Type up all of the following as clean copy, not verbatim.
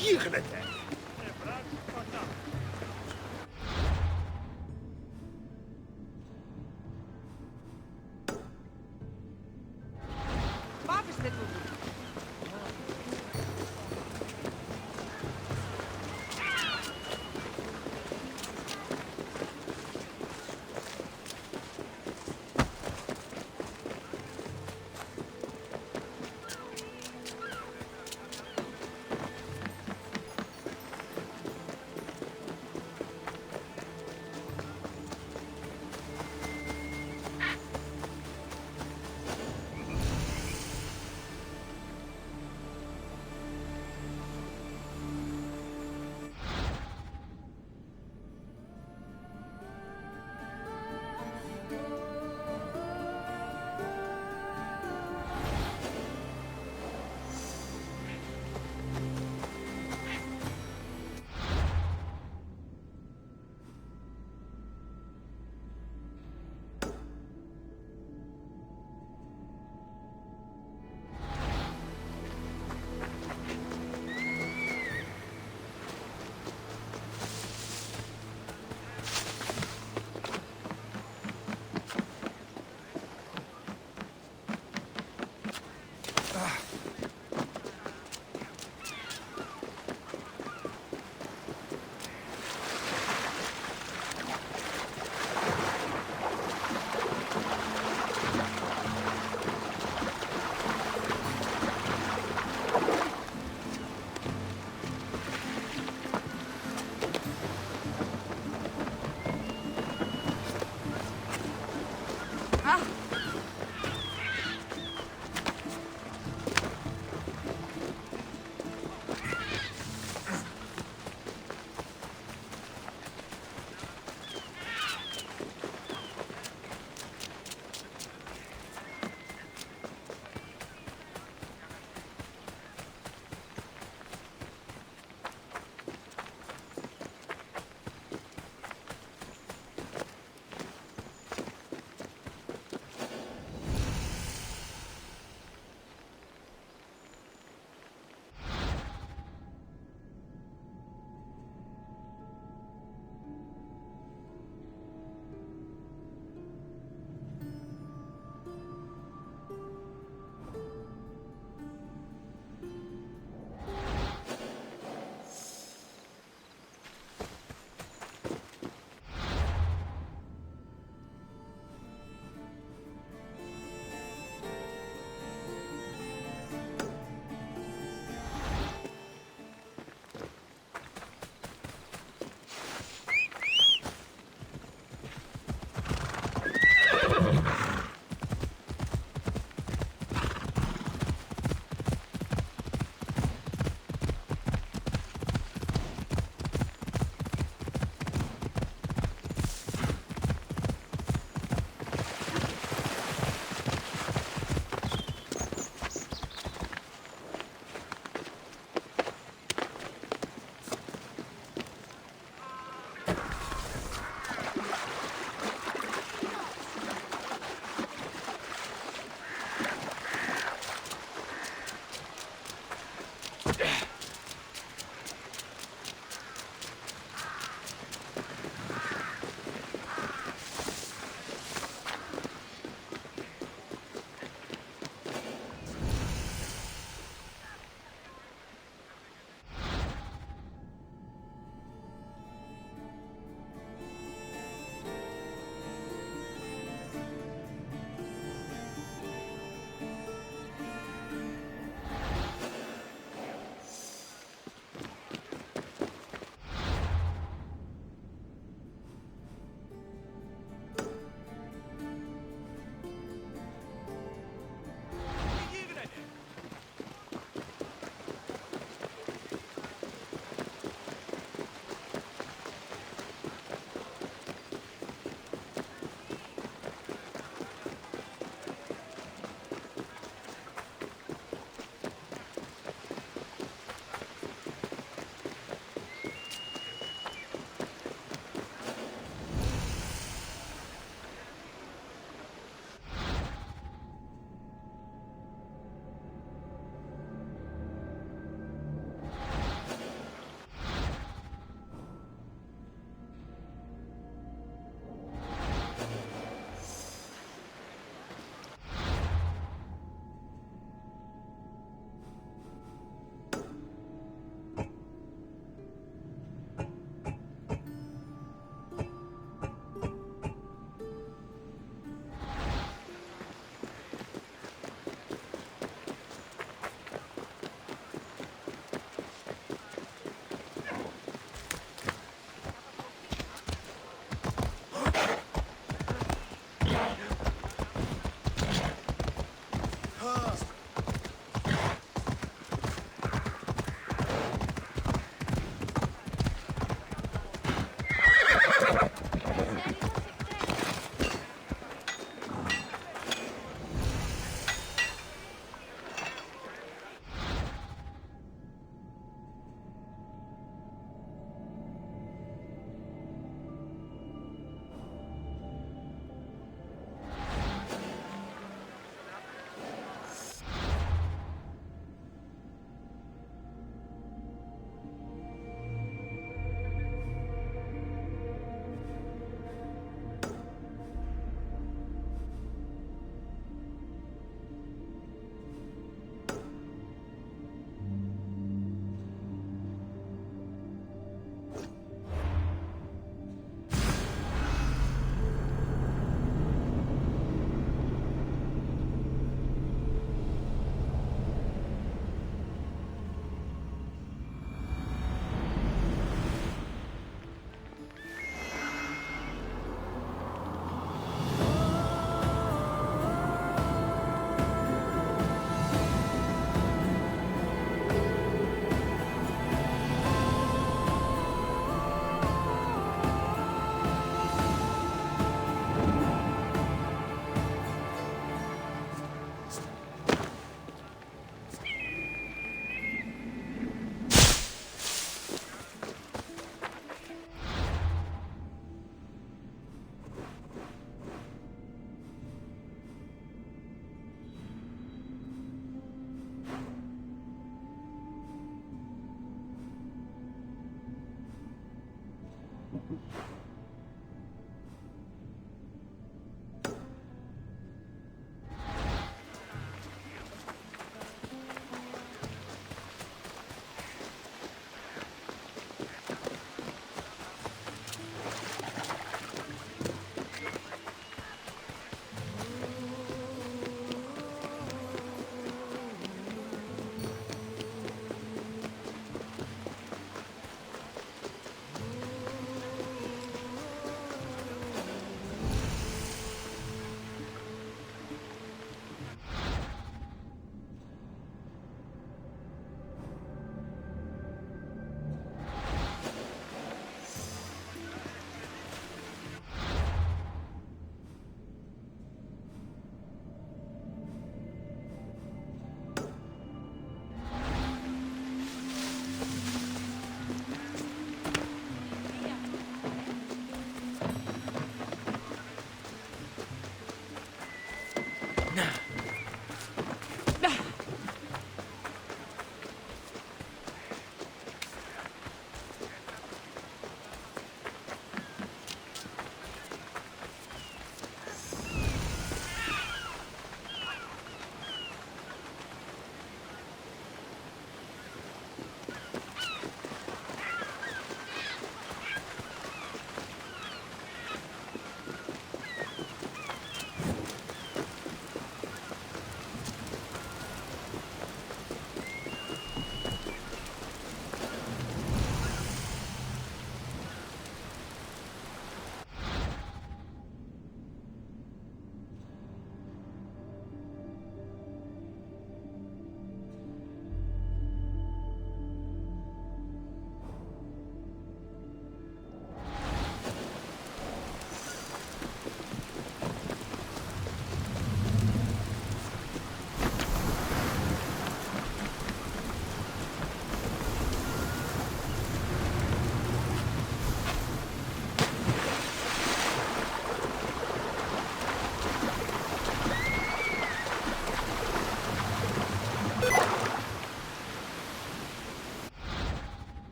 Вигнете! Бабиште тут.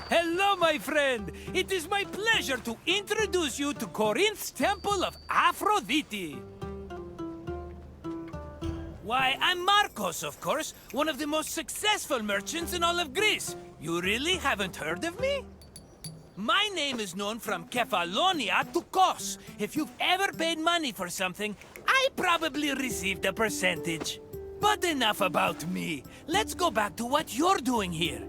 Hello, my friend! It is my pleasure to introduce you to Corinth's Temple of Aphrodite. Why, I'm Marcos, of course, one of the most successful merchants in all of Greece. You really haven't heard of me? My name is known from Kefalonia to Kos. If you've ever paid money for something, I probably received a percentage. But enough about me. Let's go back to what you're doing here.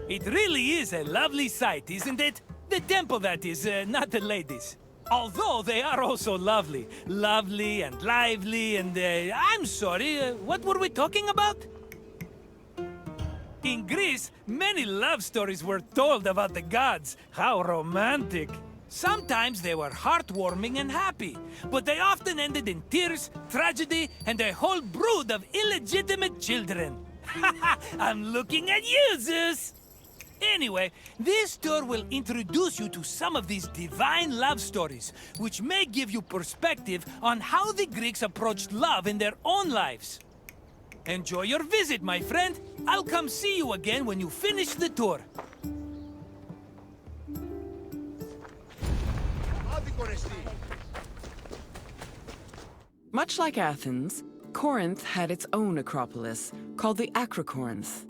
It really is a lovely sight, isn't it? The temple, that is, not the ladies. Although they are also lovely. Lovely and lively and, I'm sorry, what were we talking about? In Greece, many love stories were told about the gods. How romantic. Sometimes they were heartwarming and happy, but they often ended in tears, tragedy, and a whole brood of illegitimate children. I'm looking at you, Zeus! Anyway, this tour will introduce you to some of these divine love stories, which may give you perspective on how the Greeks approached love in their own lives. Enjoy your visit, my friend. I'll come see you again when you finish the tour. Much like Athens, Corinth had its own acropolis, called the Acrocorinth.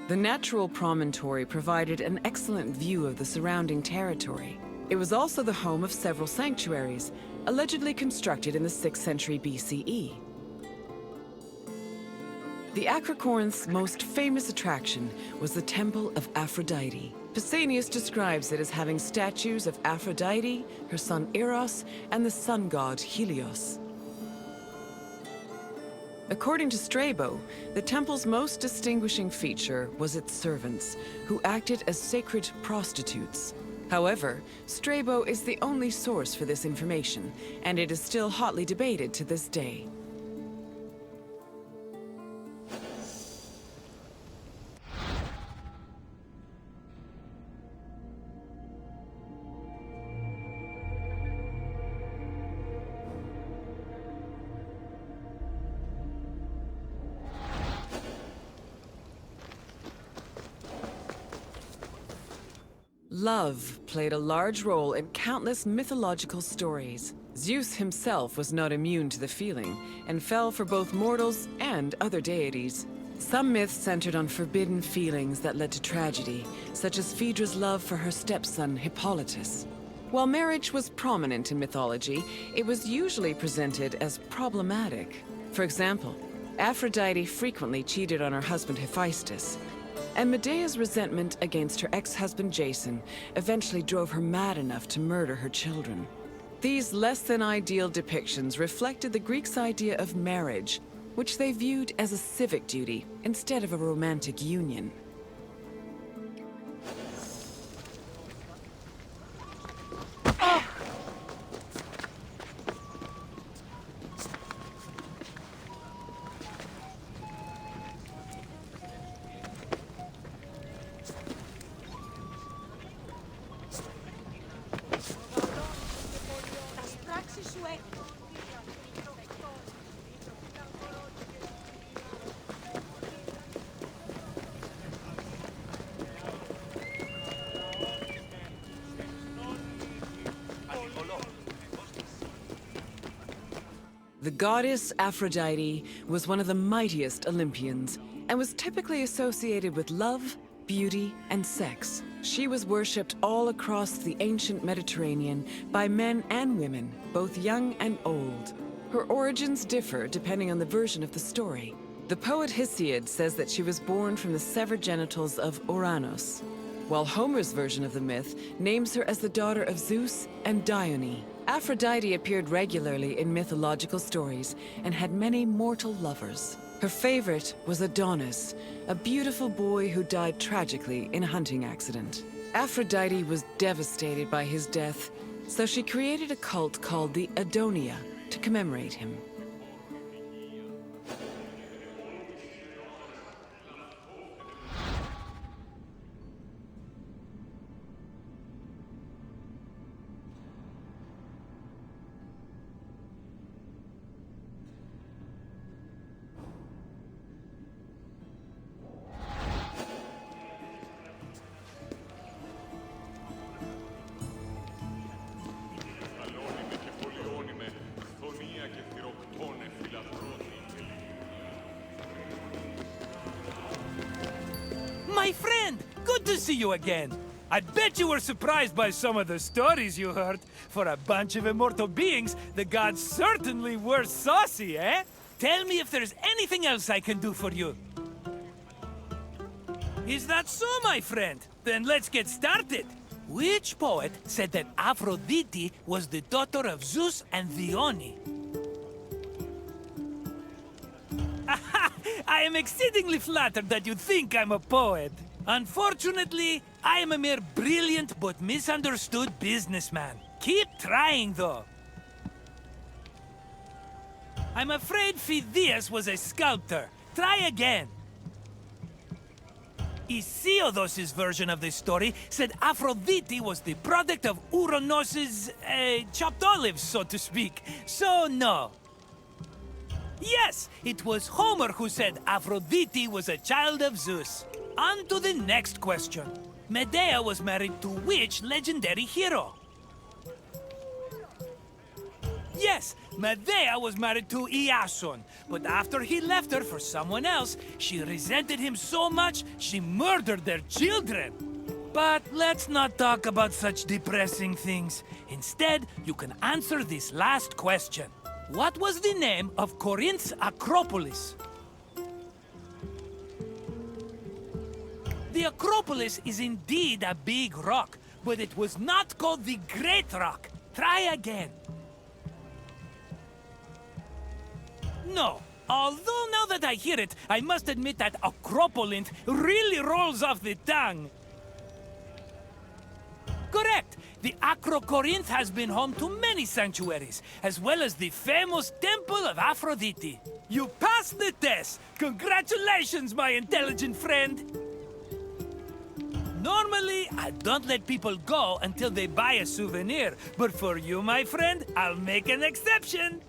The natural promontory provided an excellent view of the surrounding territory. It was also the home of several sanctuaries, allegedly constructed in the 6th century BCE. The Acrocorinth's most famous attraction was the Temple of Aphrodite. Pausanias describes it as having statues of Aphrodite, her son Eros, and the sun god Helios. According to Strabo, the temple's most distinguishing feature was its servants, who acted as sacred prostitutes. However, Strabo is the only source for this information, and it is still hotly debated to this day. Love played a large role in countless mythological stories. Zeus himself was not immune to the feeling, and fell for both mortals and other deities. Some myths centered on forbidden feelings that led to tragedy, such as Phaedra's love for her stepson Hippolytus. While marriage was prominent in mythology, it was usually presented as problematic. For example, Aphrodite frequently cheated on her husband Hephaestus, and Medea's resentment against her ex-husband Jason eventually drove her mad enough to murder her children. These less-than-ideal depictions reflected the Greeks' idea of marriage, which they viewed as a civic duty instead of a romantic union. The goddess Aphrodite was one of the mightiest Olympians and was typically associated with love, beauty, and sex. She was worshipped all across the ancient Mediterranean by men and women, both young and old. Her origins differ depending on the version of the story. The poet Hesiod says that she was born from the severed genitals of Uranus, while Homer's version of the myth names her as the daughter of Zeus and Dione. Aphrodite appeared regularly in mythological stories and had many mortal lovers. Her favorite was Adonis, a beautiful boy who died tragically in a hunting accident. Aphrodite was devastated by his death, so she created a cult called the Adonia to commemorate him. Good to see you again. I bet you were surprised by some of the stories you heard. For a bunch of immortal beings, the gods certainly were saucy, eh? Tell me if there's anything else I can do for you. Is that so, my friend? Then let's get started. Which poet said that Aphrodite was the daughter of Zeus and Dione? I am exceedingly flattered that you think I'm a poet. Unfortunately, I am a mere brilliant but misunderstood businessman. Keep trying, though. I'm afraid Phidias was a sculptor. Try again. Hesiodos's version of the story said Aphrodite was the product of Uranus's, chopped olives, so to speak. So, no. Yes, it was Homer who said Aphrodite was a child of Zeus. On to the next question. Medea was married to which legendary hero? Yes, Medea was married to Iason, but after he left her for someone else, she resented him so much she murdered their children. But let's not talk about such depressing things. Instead, you can answer this last question. What was the name of Corinth's Acropolis? The Acropolis is indeed a big rock, but it was not called the Great Rock. Try again. No. Although now that I hear it, I must admit that Acropolinth really rolls off the tongue. Correct. The Acrocorinth has been home to many sanctuaries, as well as the famous Temple of Aphrodite. You passed the test! Congratulations, my intelligent friend! Normally, I don't let people go until they buy a souvenir, but for you, my friend, I'll make an exception!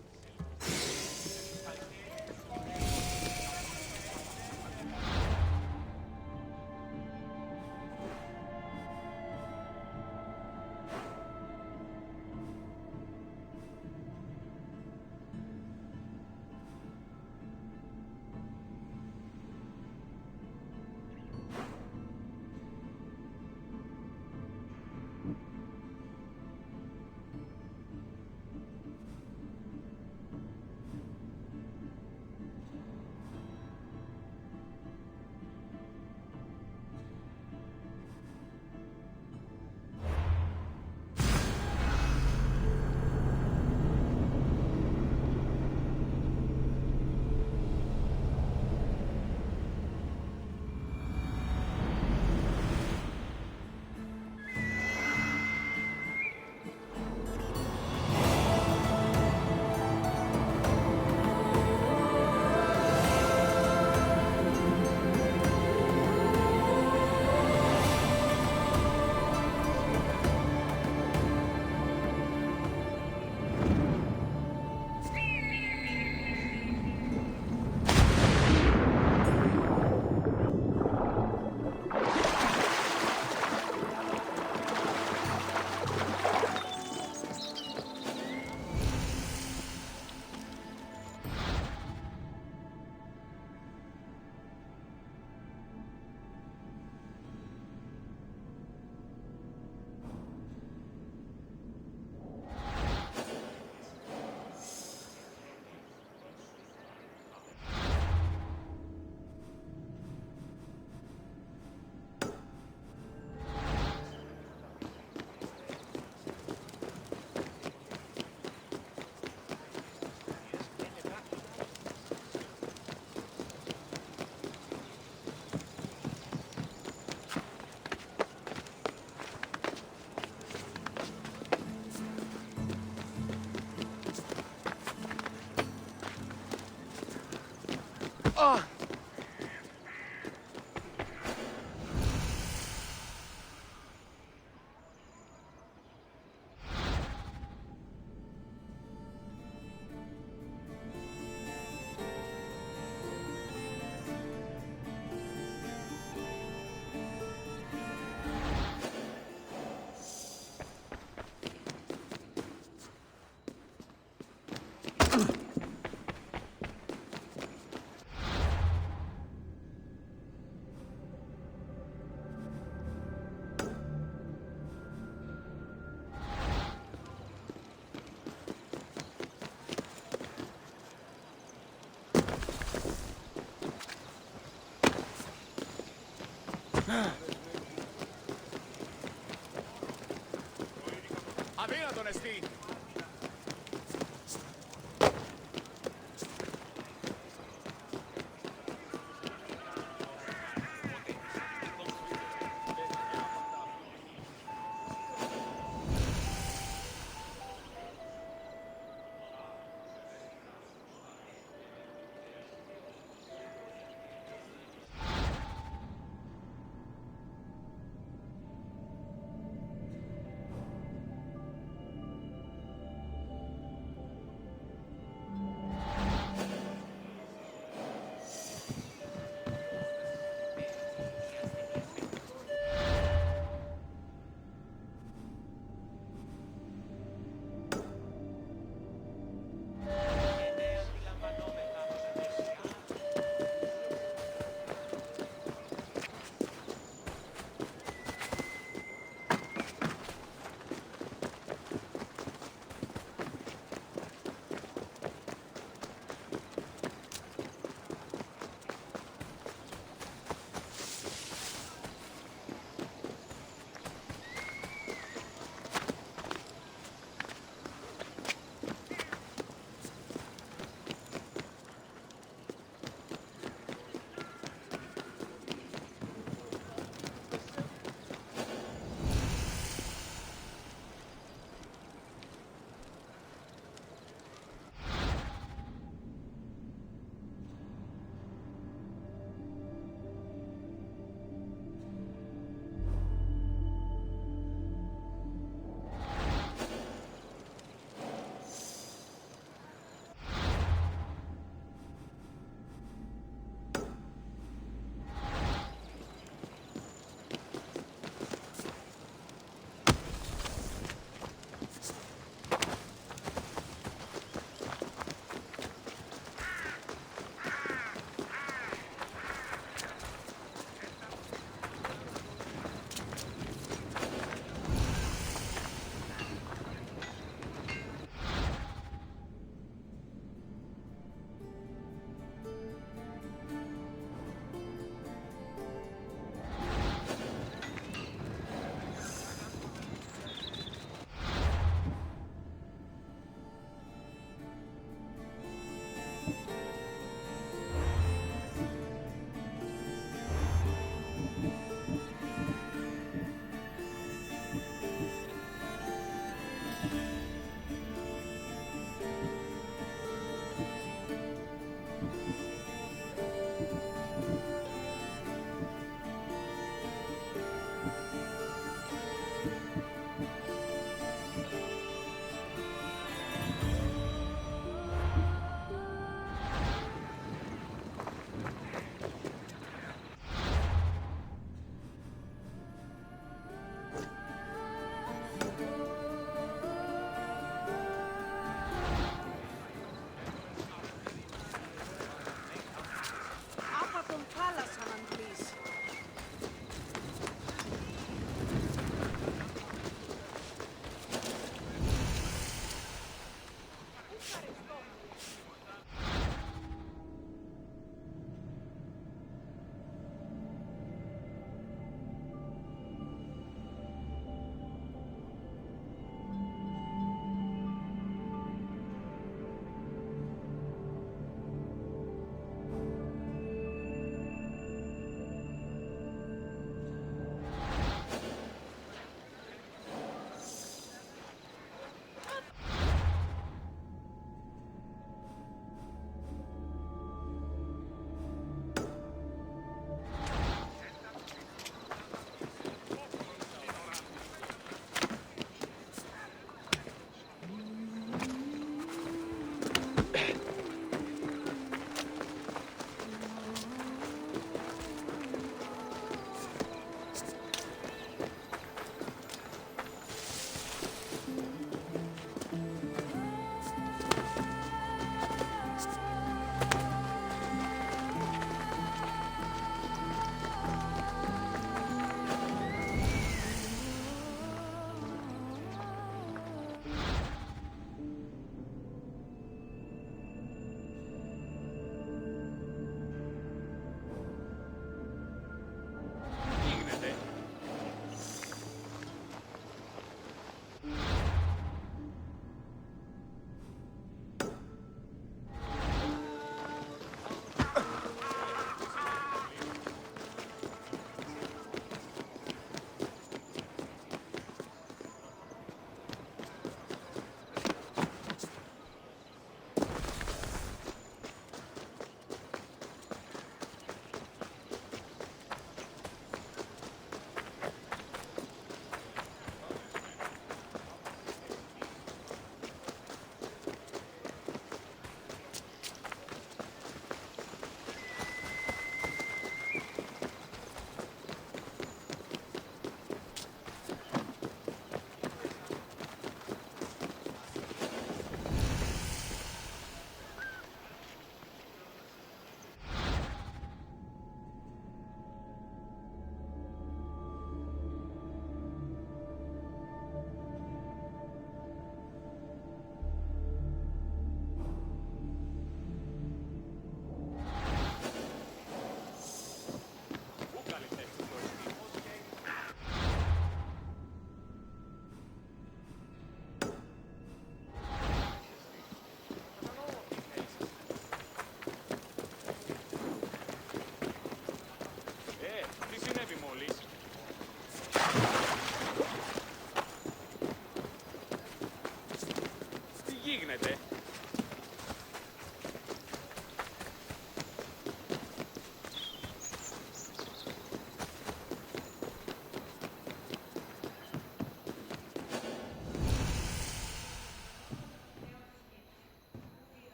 Honesty.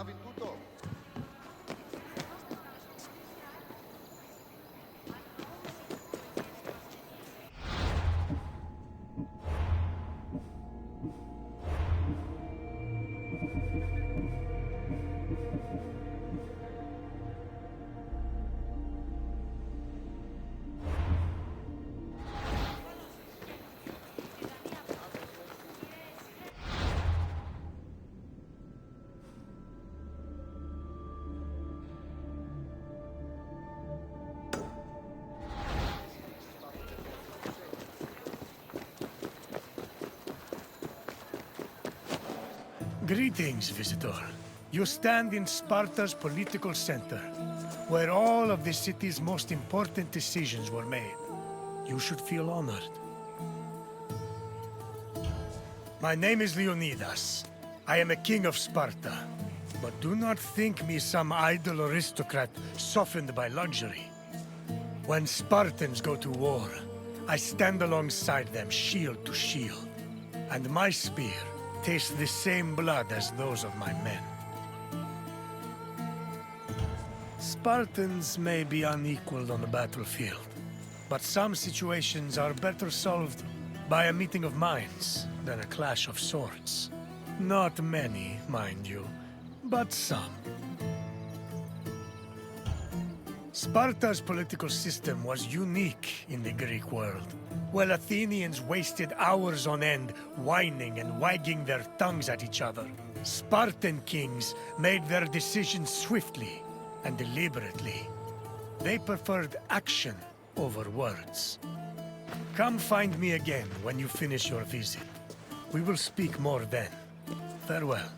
amavi tutto? Greetings, visitor. You stand in Sparta's political center, where all of the city's most important decisions were made. You should feel honored. My name is Leonidas. I am a king of Sparta. But do not think me some idle aristocrat softened by luxury. When Spartans go to war, I stand alongside them shield to shield. And my spear tastes the same blood as those of my men. Spartans may be unequaled on the battlefield, but some situations are better solved by a meeting of minds than a clash of swords. Not many, mind you, but some. Sparta's political system was unique in the Greek world. While Athenians wasted hours on end whining and wagging their tongues at each other, Spartan kings made their decisions swiftly and deliberately. They preferred action over words. Come find me again when you finish your visit. We will speak more then. Farewell.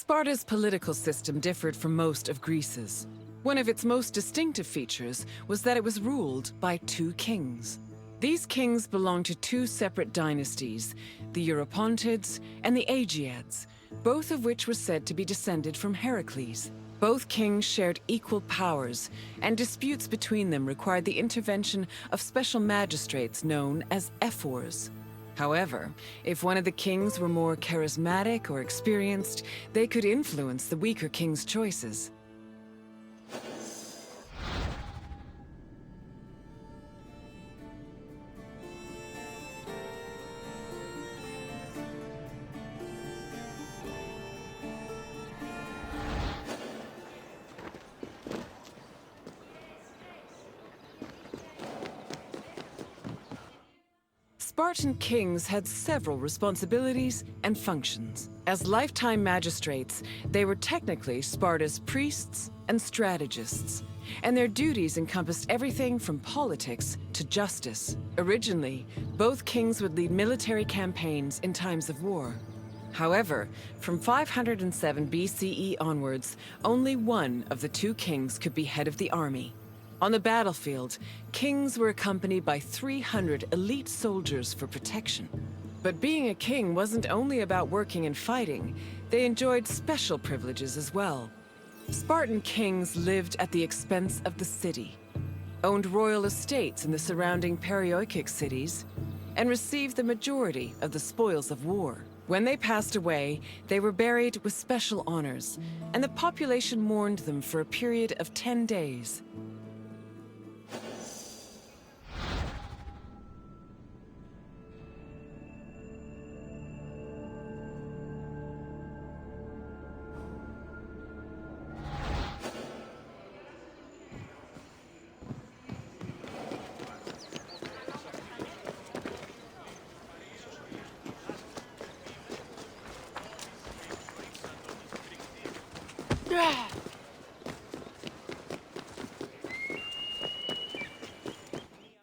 Sparta's political system differed from most of Greece's. One of its most distinctive features was that it was ruled by two kings. These kings belonged to two separate dynasties, the Eurypontids and the Aegeads, both of which were said to be descended from Heracles. Both kings shared equal powers, and disputes between them required the intervention of special magistrates known as ephors. However, if one of the kings were more charismatic or experienced, they could influence the weaker king's choices. Spartan kings had several responsibilities and functions. As lifetime magistrates, they were technically Sparta's priests and strategists, and their duties encompassed everything from politics to justice. Originally, both kings would lead military campaigns in times of war. However, from 507 BCE onwards, only one of the two kings could be head of the army. On the battlefield, kings were accompanied by 300 elite soldiers for protection. But being a king wasn't only about working and fighting, they enjoyed special privileges as well. Spartan kings lived at the expense of the city, owned royal estates in the surrounding Perioikic cities, and received the majority of the spoils of war. When they passed away, they were buried with special honors, and the population mourned them for a period of 10 days.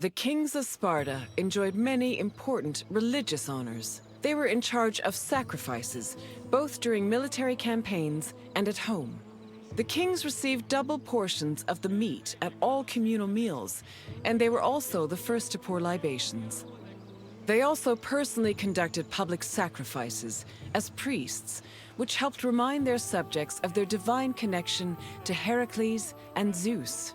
The kings of Sparta enjoyed many important religious honors. They were in charge of sacrifices, both during military campaigns and at home. The kings received double portions of the meat at all communal meals, and they were also the first to pour libations. They also personally conducted public sacrifices as priests, which helped remind their subjects of their divine connection to Heracles and Zeus.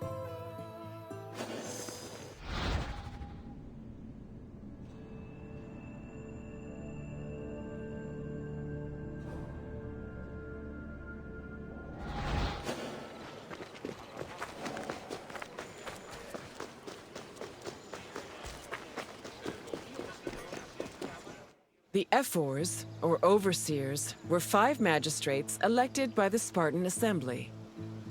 The ephors, or overseers, were 5 magistrates elected by the Spartan Assembly.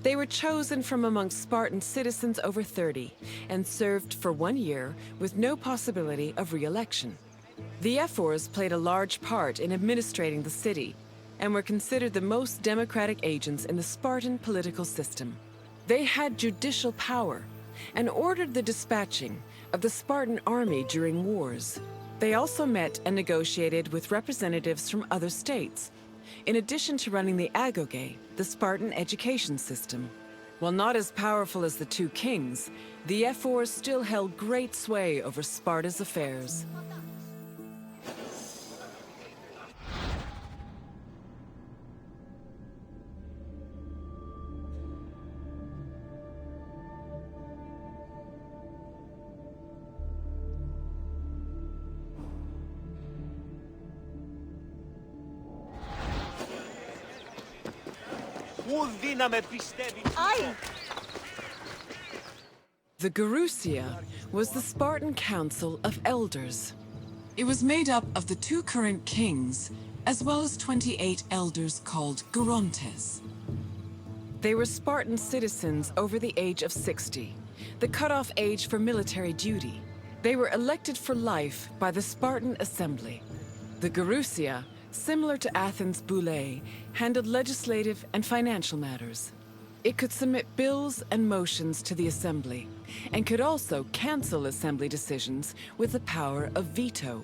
They were chosen from amongst Spartan citizens over 30 and served for 1 year with no possibility of re-election. The ephors played a large part in administrating the city and were considered the most democratic agents in the Spartan political system. They had judicial power and ordered the dispatching of the Spartan army during wars. They also met and negotiated with representatives from other states, in addition to running the agoge, the Spartan education system. While not as powerful as the 2 kings, the ephors still held great sway over Sparta's affairs. The Gerousia was the Spartan Council of Elders. It was made up of the 2 current kings, as well as 28 elders called Gerontes. They were Spartan citizens over the age of 60, the cutoff age for military duty. They were elected for life by the Spartan Assembly. The Gerousia, similar to Athens' Boulé, handled legislative and financial matters. It could submit bills and motions to the Assembly, and could also cancel Assembly decisions with the power of veto.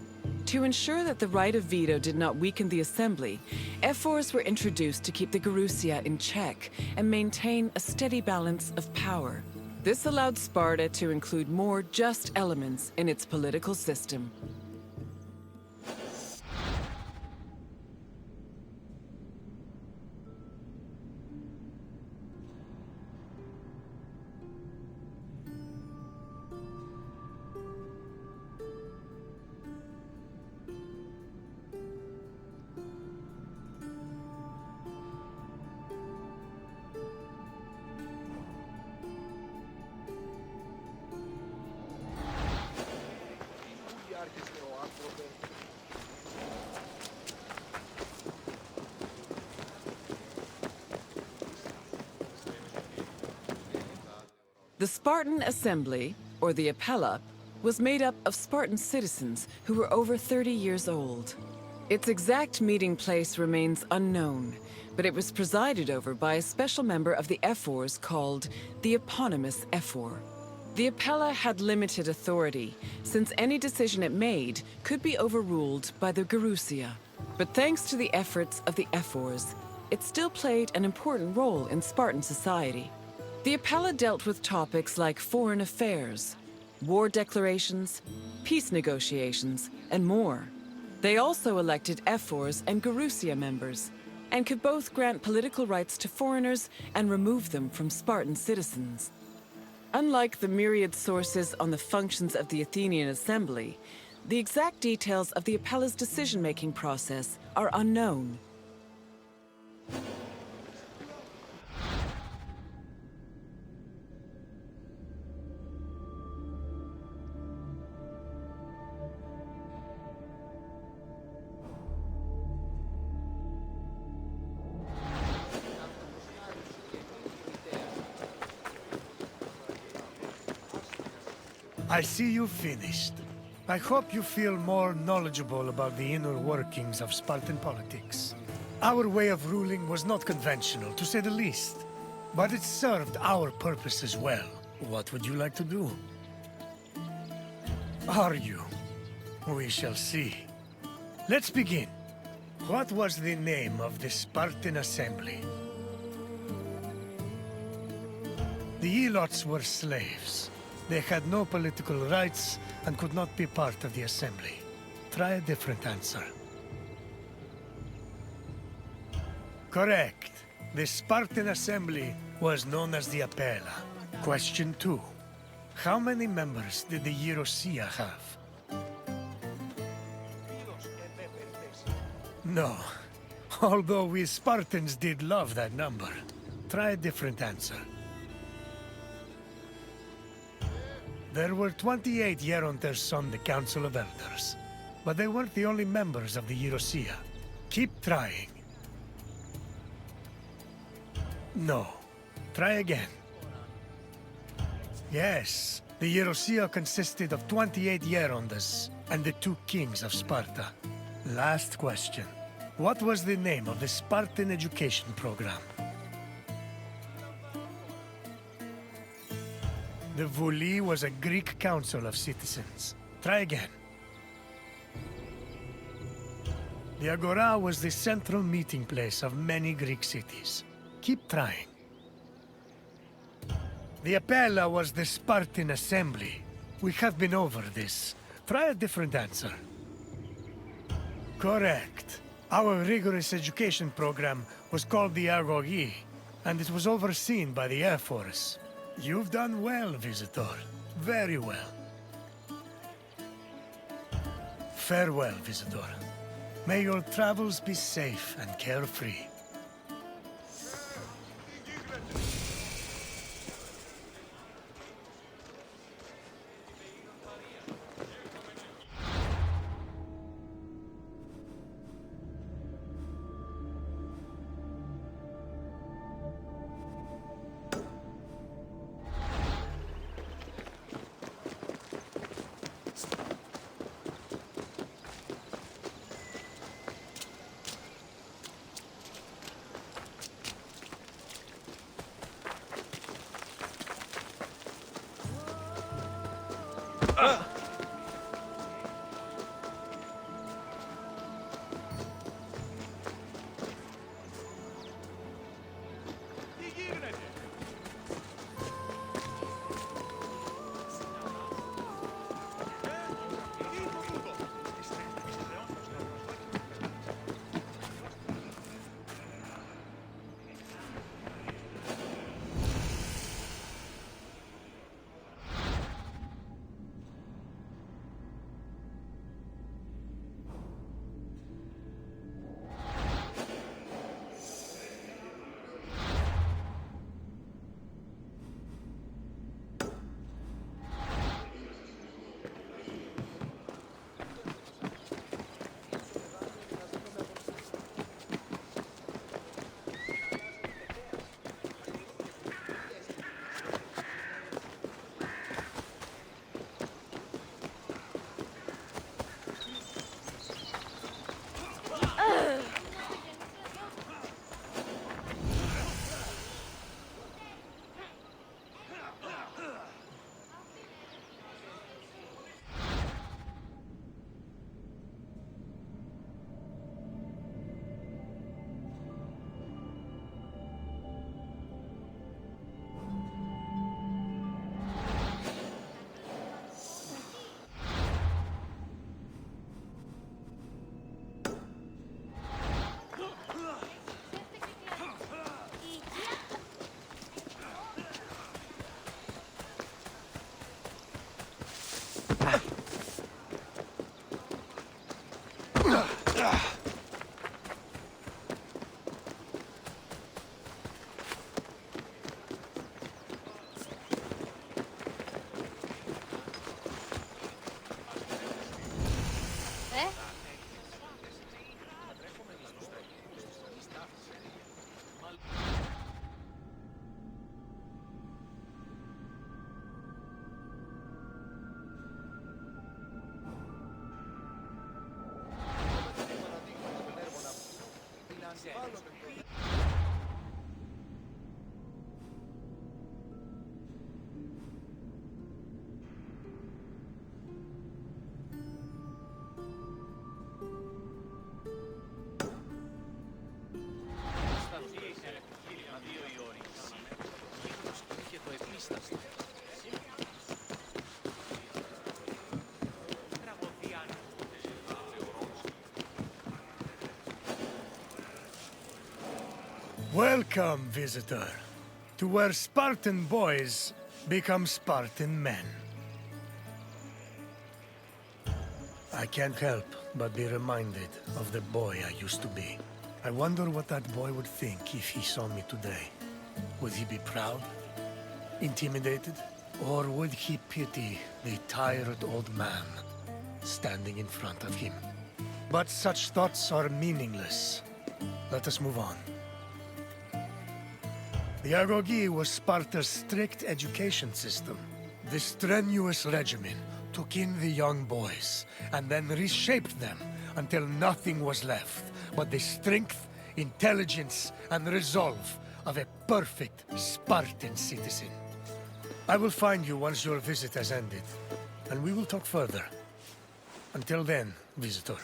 To ensure that the right of veto did not weaken the Assembly, ephors were introduced to keep the Gerousia in check and maintain a steady balance of power. This allowed Sparta to include more just elements in its political system. The Spartan Assembly, or the Apella, was made up of Spartan citizens who were over 30 years old. Its exact meeting place remains unknown, but it was presided over by a special member of the ephors called the eponymous ephor. The Apella had limited authority, since any decision it made could be overruled by the Gerousia. But thanks to the efforts of the ephors, it still played an important role in Spartan society. The Apella dealt with topics like foreign affairs, war declarations, peace negotiations, and more. They also elected ephors and Gerousia members, and could both grant political rights to foreigners and remove them from Spartan citizens. Unlike the myriad sources on the functions of the Athenian Assembly, the exact details of the Apella's decision-making process are unknown. I see you finished. I hope you feel more knowledgeable about the inner workings of Spartan politics. Our way of ruling was not conventional, to say the least. But it served our purposes well. What would you like to do? Argue. We shall see. Let's begin. What was the name of the Spartan Assembly? The Elots were slaves. They had no political rights and could not be part of the Assembly. Try a different answer. Correct. The Spartan Assembly was known as the Apella. Question 2. How many members did the Gerousia have? No. Although we Spartans did love that number. Try a different answer. There were 28 Gerontes on the Council of Elders. But they weren't the only members of the Erosia. Keep trying. No. Try again. Yes, the Erosia consisted of 28 Yerondas and the 2 kings of Sparta. Last question. What was the name of the Spartan education program? The Vuli was a Greek council of citizens. Try again. The Agora was the central meeting place of many Greek cities. Keep trying. The Apella was the Spartan assembly. We have been over this. Try a different answer. Correct. Our rigorous education program was called the Argogi, and it was overseen by the Air Force. You've done well, Visitor. Very well. Farewell, Visitor. May your travels be safe and carefree. Welcome, visitor, to where Spartan boys become Spartan men. I can't help but be reminded of the boy I used to be. I wonder what that boy would think if he saw me today. Would he be proud? Intimidated? Or would he pity the tired old man? standing in front of him. But such thoughts are meaningless. Let us move on. The agoge was Sparta's strict education system. The strenuous regimen took in the young boys and then reshaped them until nothing was left but the strength, intelligence, and resolve of a perfect Spartan citizen. I will find you once your visit has ended, and we will talk further. Until then, visitor.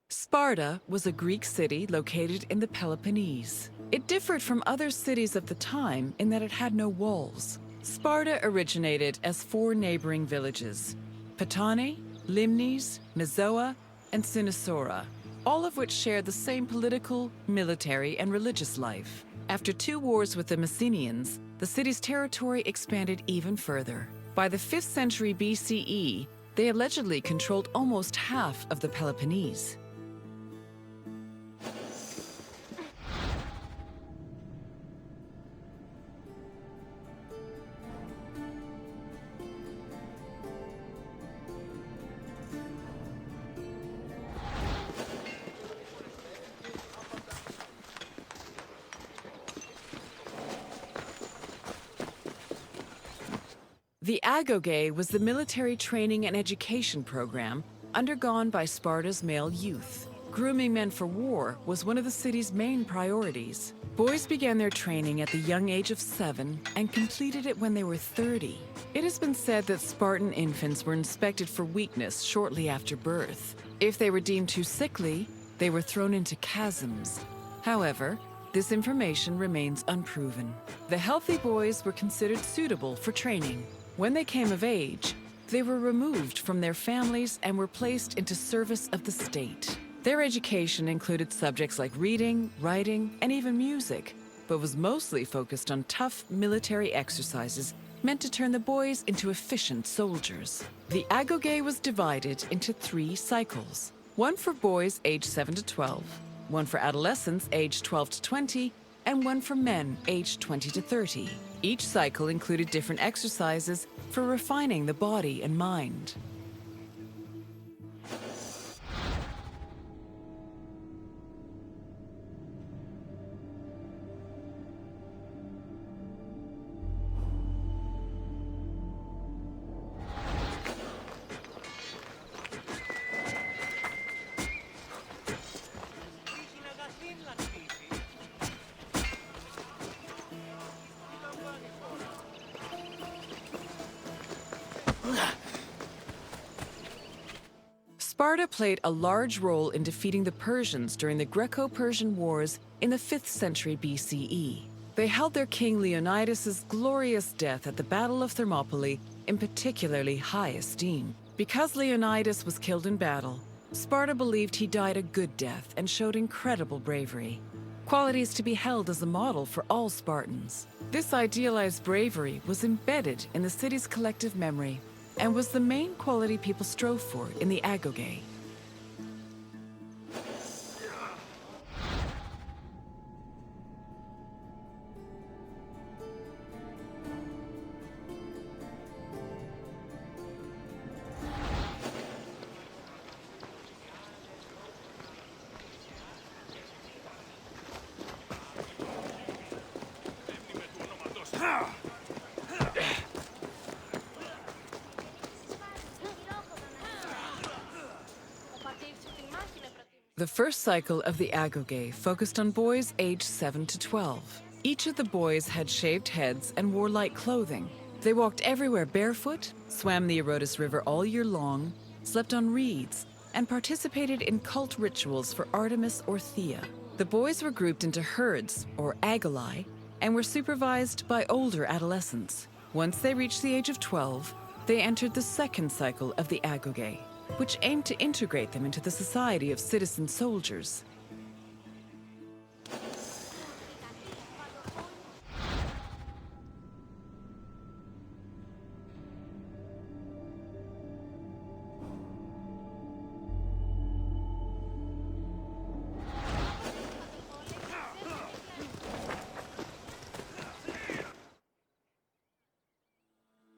Sparta was a Greek city located in the Peloponnese. It differed from other cities of the time in that it had no walls. Sparta originated as 4 neighboring villages: Patane, Limnes, Mizoa, and Cynosura, all of which shared the same political, military, and religious life. After 2 wars with the Messenians, the city's territory expanded even further. By the 5th century BCE, they allegedly controlled almost half of the Peloponnese. The agoge was the military training and education program undergone by Sparta's male youth. Grooming men for war was one of the city's main priorities. Boys began their training at the young age of 7 and completed it when they were 30. It has been said that Spartan infants were inspected for weakness shortly after birth. If they were deemed too sickly, they were thrown into chasms. However, this information remains unproven. The healthy boys were considered suitable for training. When they came of age, they were removed from their families and were placed into service of the state. Their education included subjects like reading, writing, and even music, but was mostly focused on tough military exercises meant to turn the boys into efficient soldiers. The agoge was divided into 3 cycles: one for boys aged 7 to 12, one for adolescents aged 12 to 20, and one for men aged 20 to 30. Each cycle included different exercises for refining the body and mind. Sparta played a large role in defeating the Persians during the Greco-Persian Wars in the 5th century BCE. They held their king Leonidas's glorious death at the Battle of Thermopylae in particularly high esteem. Because Leonidas was killed in battle, Sparta believed he died a good death and showed incredible bravery, qualities to be held as a model for all Spartans. This idealized bravery was embedded in the city's collective memory and was the main quality people strove for in the agoge. The first cycle of the agoge focused on boys aged 7 to 12. Each of the boys had shaved heads and wore light clothing. They walked everywhere barefoot, swam the Odyssey River all year long, slept on reeds, and participated in cult rituals for Artemis or Thea. The boys were grouped into herds, or agoli, and were supervised by older adolescents. Once they reached the age of 12, they entered the second cycle of the agoge, which aimed to integrate them into the society of citizen soldiers.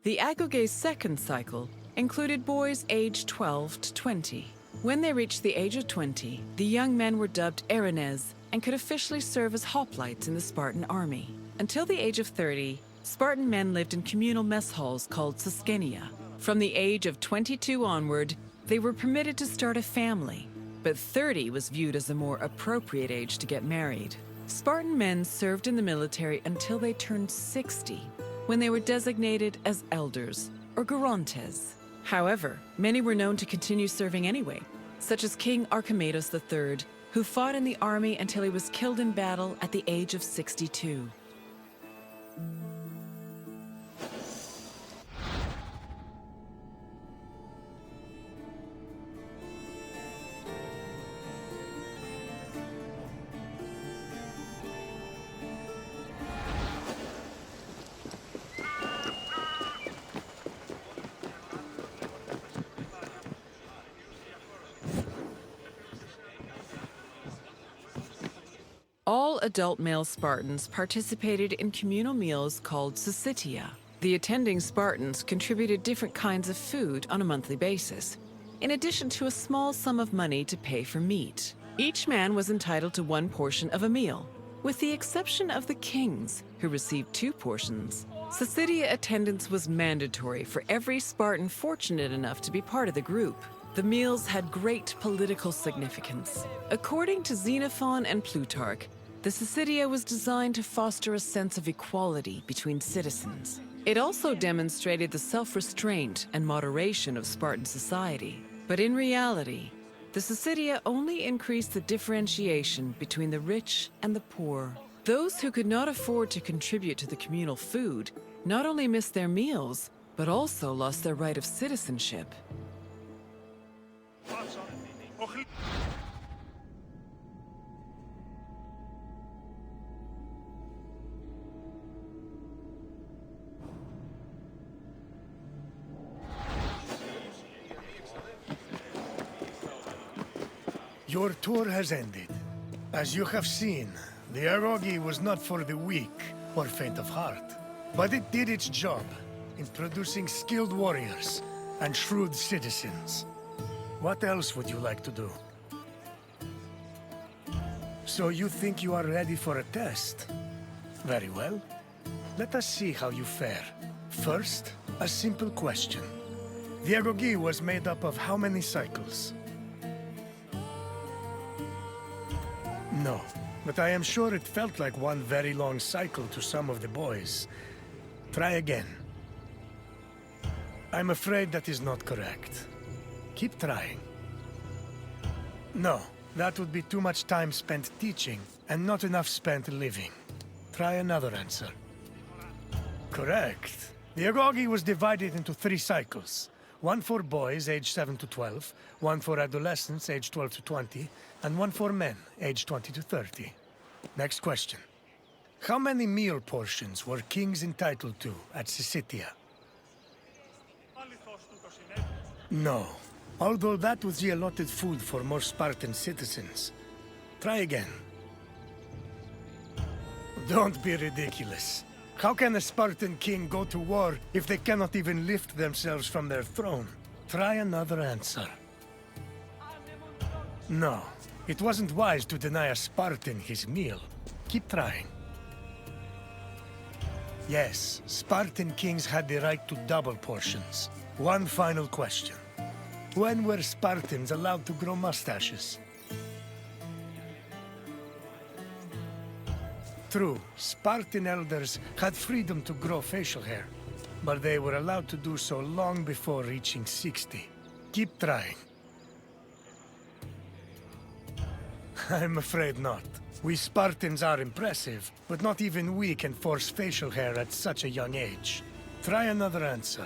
The Agoge's second cycle included boys aged 12 to 20. When they reached the age of 20, the young men were dubbed Erinyes and could officially serve as hoplites in the Spartan army. Until the age of 30, Spartan men lived in communal mess halls called Sasgenia. From the age of 22 onward, they were permitted to start a family, but 30 was viewed as a more appropriate age to get married. Spartan men served in the military until they turned 60, when they were designated as elders, or gerontes. However, many were known to continue serving anyway, such as King Archimedes III, who fought in the army until he was killed in battle at the age of 62. All adult male Spartans participated in communal meals called syssitia. The attending Spartans contributed different kinds of food on a monthly basis, in addition to a small sum of money to pay for meat. Each man was entitled to one portion of a meal, with the exception of the kings, who received 2 portions. Syssitia attendance was mandatory for every Spartan fortunate enough to be part of the group. The meals had great political significance. According to Xenophon and Plutarch, the syssitia was designed to foster a sense of equality between citizens. It also demonstrated the self-restraint and moderation of Spartan society. But in reality, the syssitia only increased the differentiation between the rich and the poor. Those who could not afford to contribute to the communal food not only missed their meals, but also lost their right of citizenship. Your tour has ended. As you have seen, the Agoge was not for the weak or faint of heart, but it did its job in producing skilled warriors and shrewd citizens. What else would you like to do? So you think you are ready for a test? Very well. Let us see how you fare. First, a simple question. The Agoge was made up of how many cycles? No, but I am sure it felt like one very long cycle to some of the boys. Try again. I'm afraid that is not correct. Keep trying. No, that would be too much time spent teaching, and not enough spent living. Try another answer. Correct. The Agoge was divided into 3 cycles. One for boys aged 7 to 12, one for adolescents aged 12 to 20, and one for men aged 20 to 30. Next question. How many meal portions were kings entitled to at Syssitia? No. Although that was the allotted food for most Spartan citizens. Try again. Don't be ridiculous. How can a Spartan king go to war if they cannot even lift themselves from their throne? Try another answer. No. It wasn't wise to deny a Spartan his meal. Keep trying. Yes, Spartan kings had the right to double portions. One final question. When were Spartans allowed to grow mustaches? True, Spartan elders had freedom to grow facial hair, but they were allowed to do so long before reaching 60. Keep trying. I'm afraid not. We Spartans are impressive, but not even we can force facial hair at such a young age. Try another answer.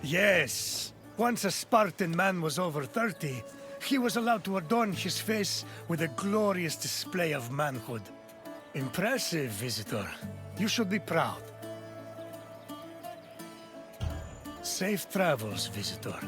Yes! Once a Spartan man was over 30, he was allowed to adorn his face with a glorious display of manhood. Impressive, visitor. You should be proud. Safe travels, visitor.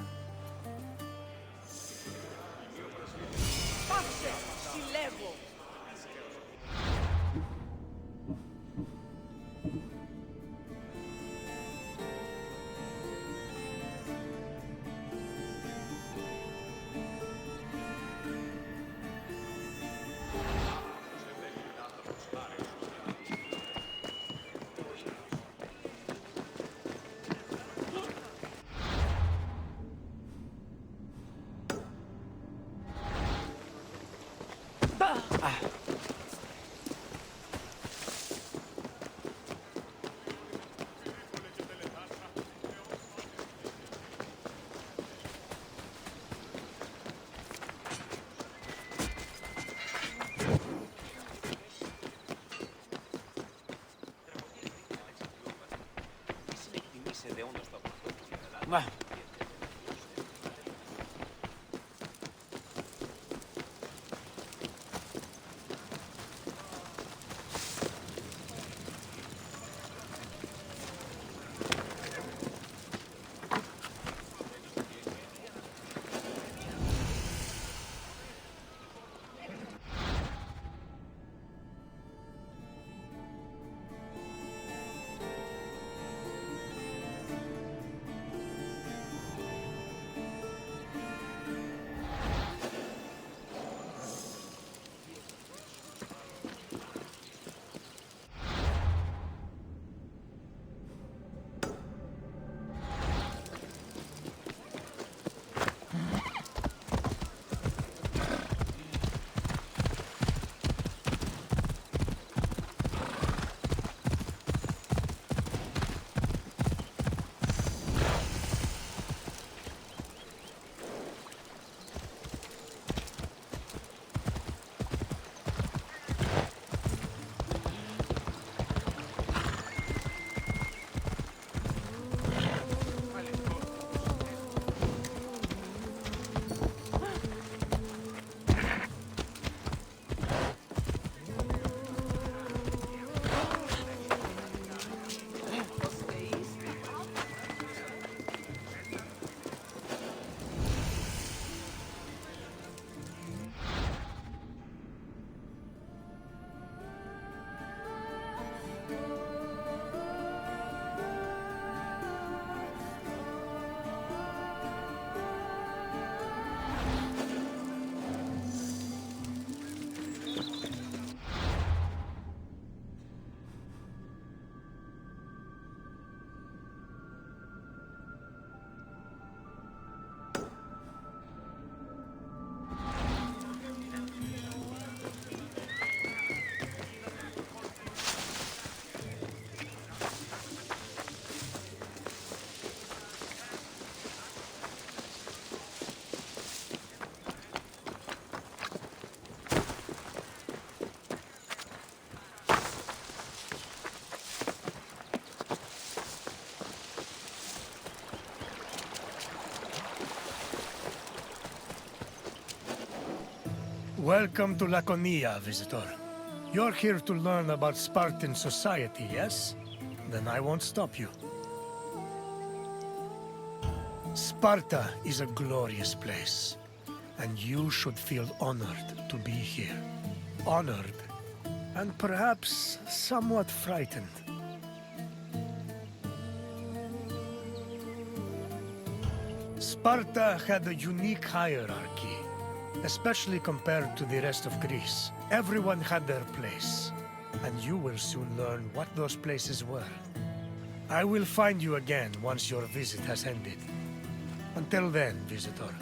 Welcome to Laconia, visitor. You're here to learn about Spartan society, yes? Then I won't stop you. Sparta is a glorious place, and you should feel honored to be here. Honored, and perhaps somewhat frightened. Sparta had a unique hierarchy, especially compared to the rest of Greece. Everyone had their place, and you will soon learn what those places were. I will find you again once your visit has ended. Until then, visitor.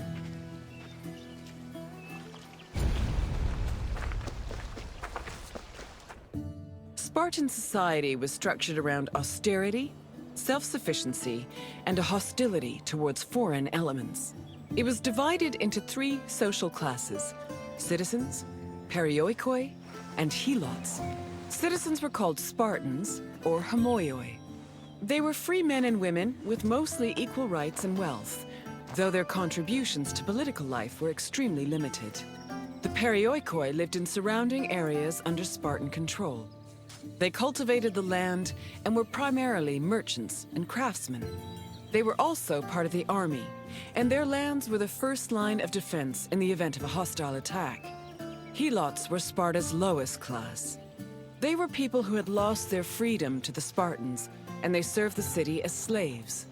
Spartan society was structured around austerity, self-sufficiency, and a hostility towards foreign elements. It was divided into three social classes: citizens, perioikoi, and helots. Citizens were called Spartans, or homoioi. They were free men and women with mostly equal rights and wealth, though their contributions to political life were extremely limited. The perioikoi lived in surrounding areas under Spartan control. They cultivated the land and were primarily merchants and craftsmen. They were also part of the army, and their lands were the first line of defense in the event of a hostile attack. Helots were Sparta's lowest class. They were people who had lost their freedom to the Spartans, and they served the city as slaves.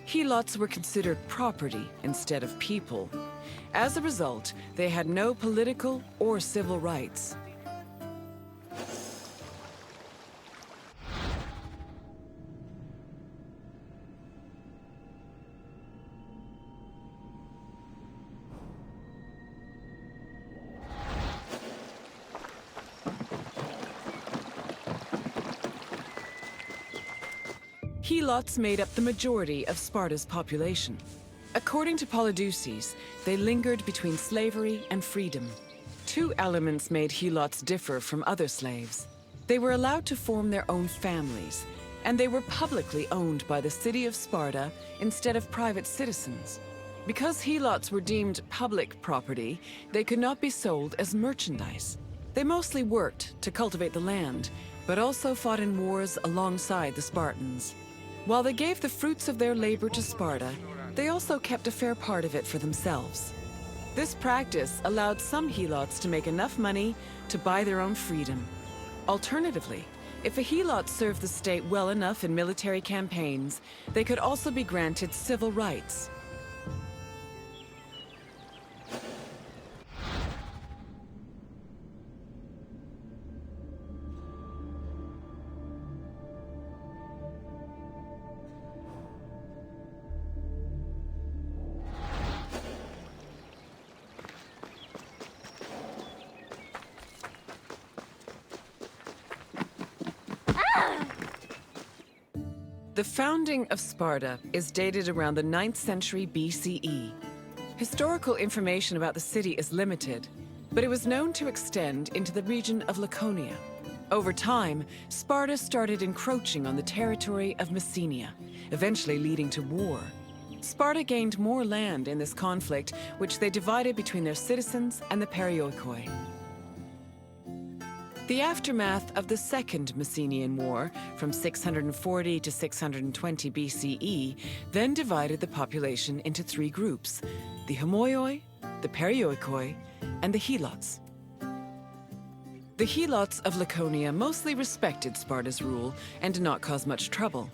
Helots were considered property instead of people. As a result, they had no political or civil rights. Helots made up the majority of Sparta's population. According to Polydeuces, they lingered between slavery and freedom. Two elements made Helots differ from other slaves. They were allowed to form their own families, and they were publicly owned by the city of Sparta instead of private citizens. Because helots were deemed public property, they could not be sold as merchandise. They mostly worked to cultivate the land, but also fought in wars alongside the Spartans. While they gave the fruits of their labor to Sparta, they also kept a fair part of it for themselves. This practice allowed some helots to make enough money to buy their own freedom. Alternatively, if a helot served the state well enough in military campaigns, they could also be granted civil rights. The founding of Sparta is dated around the 9th century BCE. Historical information about the city is limited, but it was known to extend into the region of Laconia. Over time, Sparta started encroaching on the territory of Messenia, eventually leading to war. Sparta gained more land in this conflict, which they divided between their citizens and the Perioikoi. The aftermath of the Second Messenian War, from 640 to 620 BCE, then divided the population into three groups: the Homoioi, the Perioikoi, and the Helots. The Helots of Laconia mostly respected Sparta's rule and did not cause much trouble.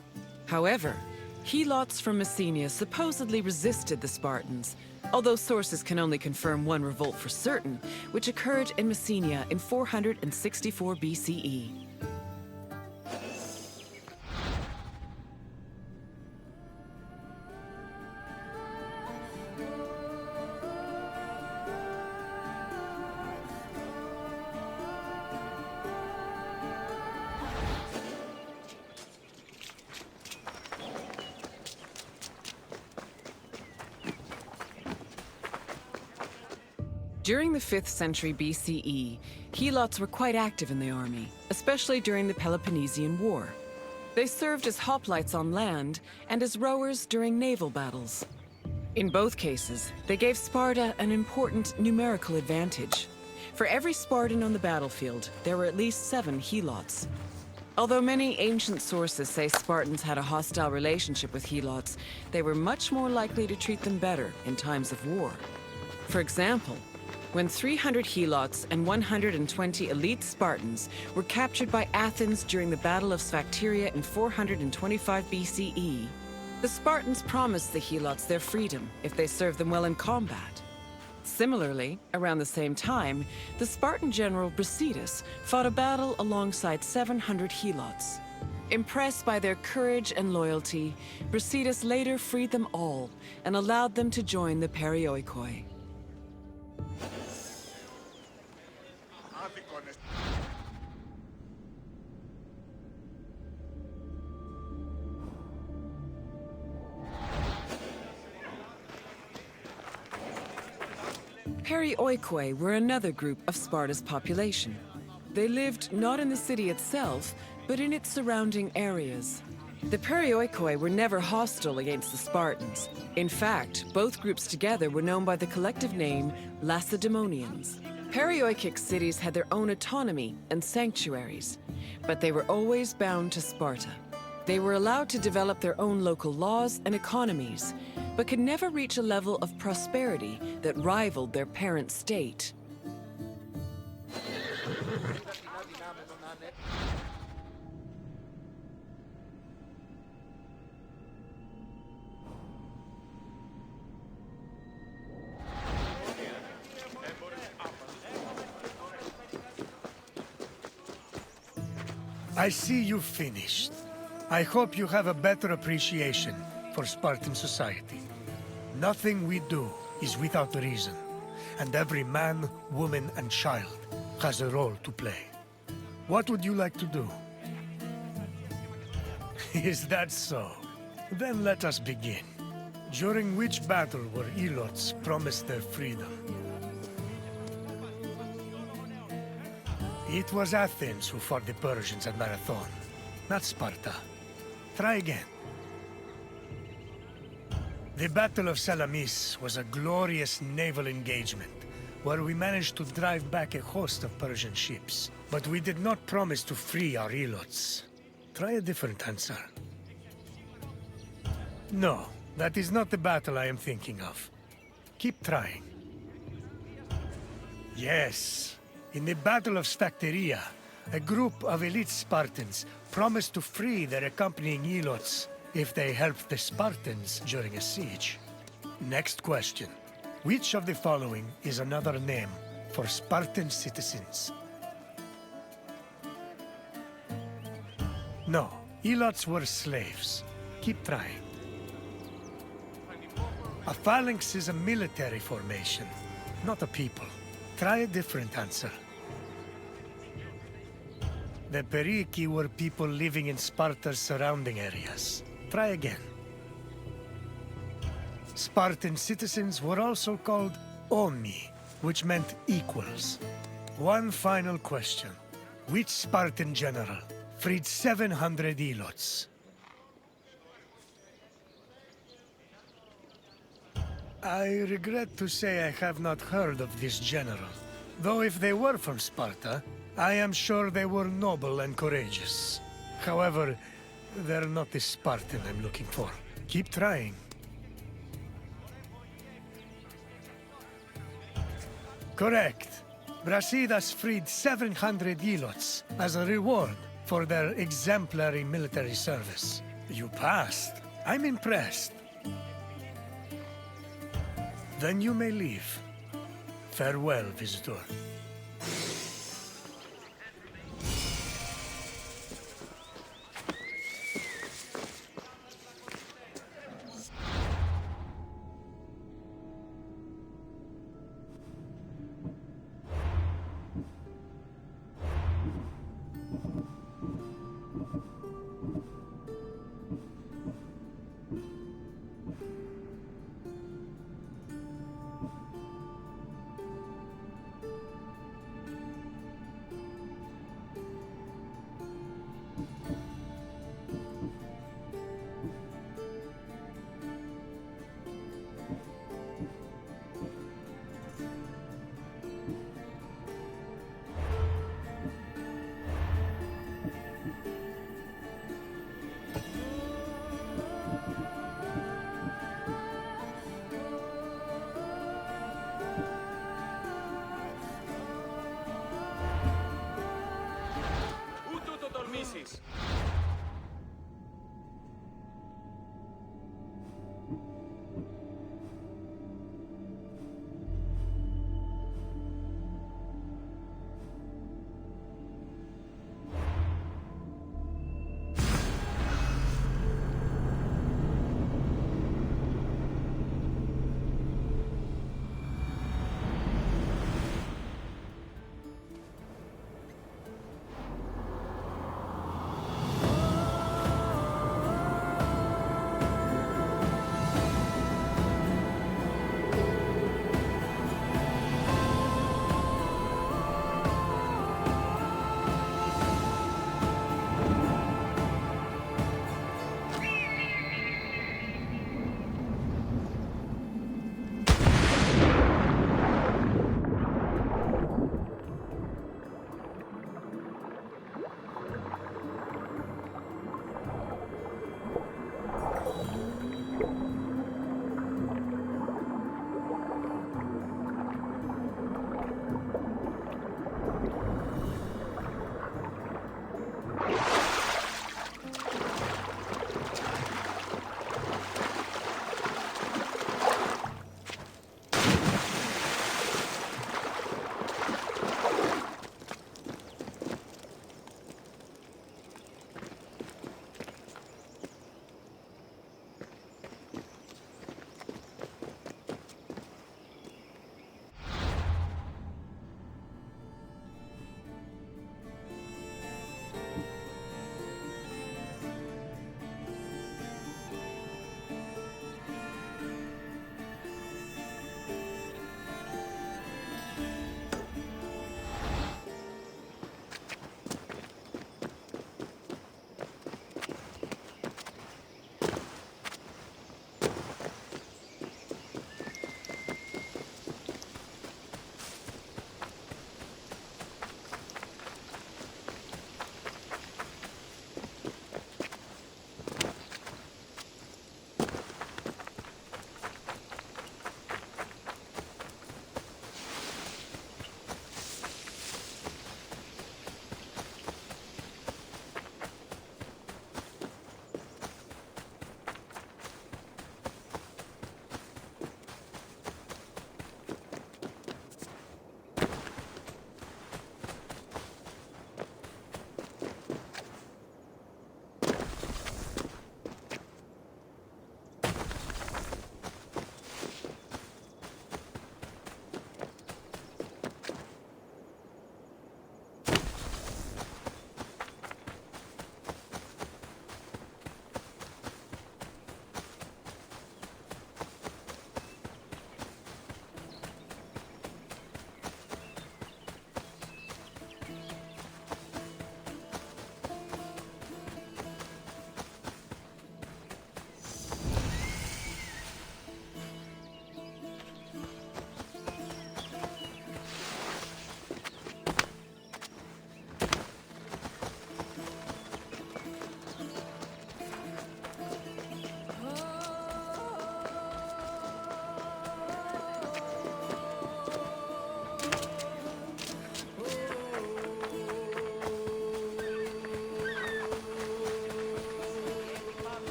However, Helots from Messenia supposedly resisted the Spartans, although sources can only confirm one revolt for certain, which occurred in Messenia in 464 BCE. During the 5th century BCE, Helots were quite active in the army, especially during the Peloponnesian War. They served as hoplites on land and as rowers during naval battles. In both cases, they gave Sparta an important numerical advantage. For every Spartan on the battlefield, there were at least 7 Helots. Although many ancient sources say Spartans had a hostile relationship with Helots, they were much more likely to treat them better in times of war. For example, when 300 Helots and 120 elite Spartans were captured by Athens during the Battle of Sphacteria in 425 BCE, the Spartans promised the Helots their freedom if they served them well in combat. Similarly, around the same time, the Spartan general Brasidas fought a battle alongside 700 Helots. Impressed by their courage and loyalty, Brasidas later freed them all and allowed them to join the Perioikoi. Perioikoi were another group of Sparta's population. They lived not in the city itself, but in its surrounding areas. The Perioikoi were never hostile against the Spartans. In fact, both groups together were known by the collective name Lacedaemonians. Perioikic cities had their own autonomy and sanctuaries, but they were always bound to Sparta. They were allowed to develop their own local laws and economies, but could never reach a level of prosperity that rivaled their parent state. I see you've finished. I hope you have a better appreciation for Spartan society. Nothing we do is without reason, and every man, woman, and child has a role to play. What would you like to do? Is that so? Then let us begin. During which battle were Helots promised their freedom? It was Athens who fought the Persians at Marathon, not Sparta. Try again. The Battle of Salamis was a glorious naval engagement, where we managed to drive back a host of Persian ships. But we did not promise to free our helots. Try a different answer. No, that is not the battle I am thinking of. Keep trying. Yes, in the Battle of Sphacteria, a group of elite Spartans promised to free their accompanying helots if they helped the Spartans during a siege. Next question. Which of the following is another name for Spartan citizens? No, helots were slaves. Keep trying. A phalanx is a military formation, not a people. Try a different answer. The Periki were people living in Sparta's surrounding areas. Try again. Spartan citizens were also called Omi, which meant equals. One final question. Which Spartan general freed 700 helots? I regret to say I have not heard of this general. Though if they were from Sparta, I am sure they were noble and courageous. However, they're not the Spartan I'm looking for. Keep trying. Correct. Brasidas freed 700 helots as a reward for their exemplary military service. You passed. I'm impressed. Then you may leave. Farewell, visitor.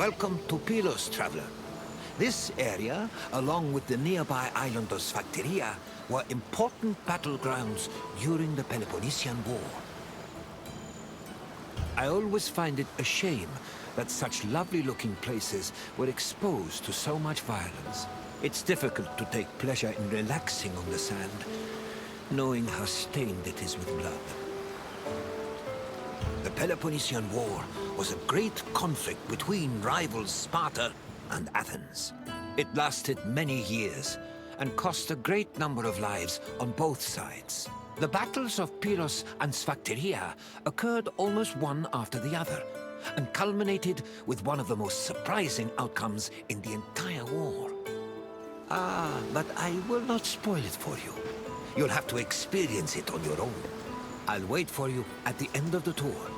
Welcome to Pylos, traveler. This area, along with the nearby island of Sphacteria, were important battlegrounds during the Peloponnesian War. I always find it a shame that such lovely-looking places were exposed to so much violence. It's difficult to take pleasure in relaxing on the sand, knowing how stained it is with blood. The Peloponnesian War was a great conflict between rivals Sparta and Athens. It lasted many years and cost a great number of lives on both sides. The battles of Pylos and Sphacteria occurred almost one after the other, and culminated with one of the most surprising outcomes in the entire war. But I will not spoil it for you. You'll have to experience it on your own. I'll wait for you at the end of the tour.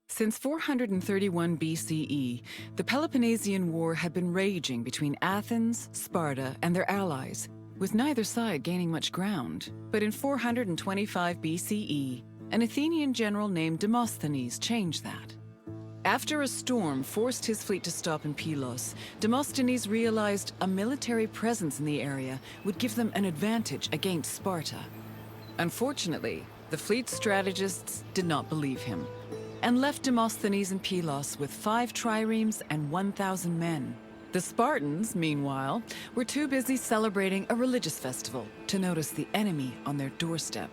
Since 431 BCE, the Peloponnesian War had been raging between Athens, Sparta, and their allies, with neither side gaining much ground. But in 425 BCE, an Athenian general named Demosthenes changed that. After a storm forced his fleet to stop in Pylos, Demosthenes realized a military presence in the area would give them an advantage against Sparta. Unfortunately, the fleet strategists did not believe him, and left Demosthenes in Pylos with 5 triremes and 1,000 men. The Spartans, meanwhile, were too busy celebrating a religious festival to notice the enemy on their doorstep.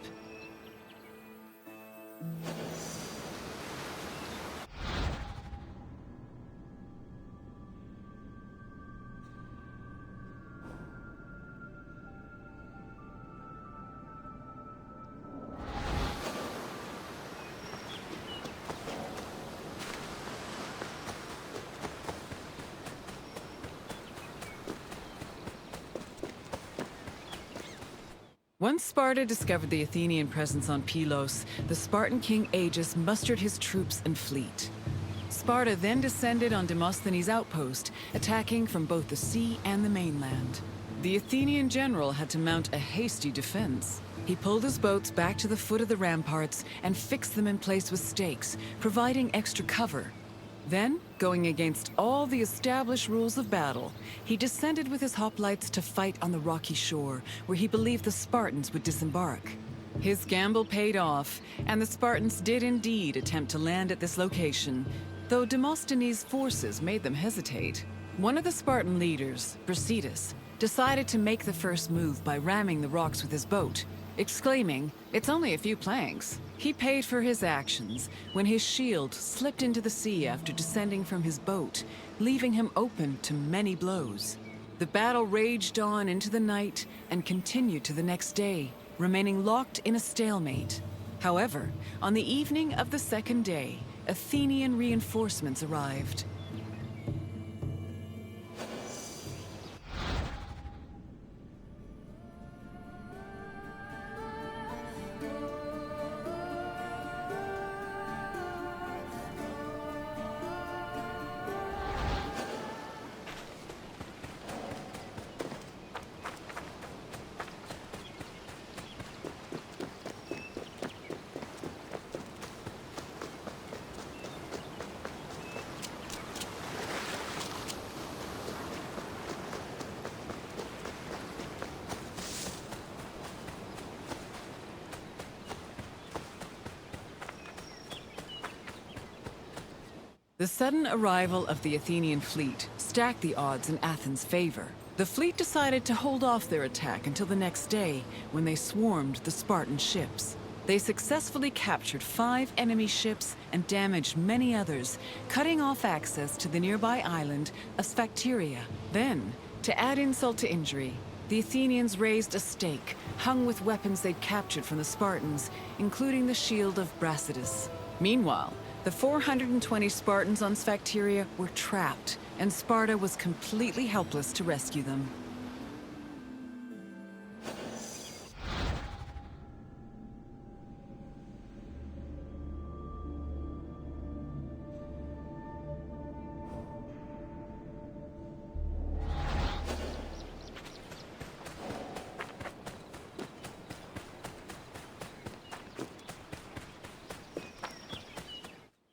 Once Sparta discovered the Athenian presence on Pylos, the Spartan king Agis mustered his troops and fleet. Sparta then descended on Demosthenes' outpost, attacking from both the sea and the mainland. The Athenian general had to mount a hasty defense. He pulled his boats back to the foot of the ramparts and fixed them in place with stakes, providing extra cover. Then, going against all the established rules of battle, he descended with his hoplites to fight on the rocky shore, where he believed the Spartans would disembark. His gamble paid off, and the Spartans did indeed attempt to land at this location, though Demosthenes' forces made them hesitate. One of the Spartan leaders, Brasidas, decided to make the first move by ramming the rocks with his boat, exclaiming, "It's only a few planks." He paid for his actions when his shield slipped into the sea after descending from his boat, leaving him open to many blows. The battle raged on into the night and continued to the next day, remaining locked in a stalemate. However, on the evening of the second day, Athenian reinforcements arrived. The sudden arrival of the Athenian fleet stacked the odds in Athens' favor. The fleet decided to hold off their attack until the next day, when they swarmed the Spartan ships. They successfully captured 5 enemy ships and damaged many others, cutting off access to the nearby island of Sphacteria. Then, to add insult to injury, the Athenians raised a stake hung with weapons they'd captured from the Spartans, including the shield of Brasidas. Meanwhile, the 420 Spartans on Sphacteria were trapped, and Sparta was completely helpless to rescue them.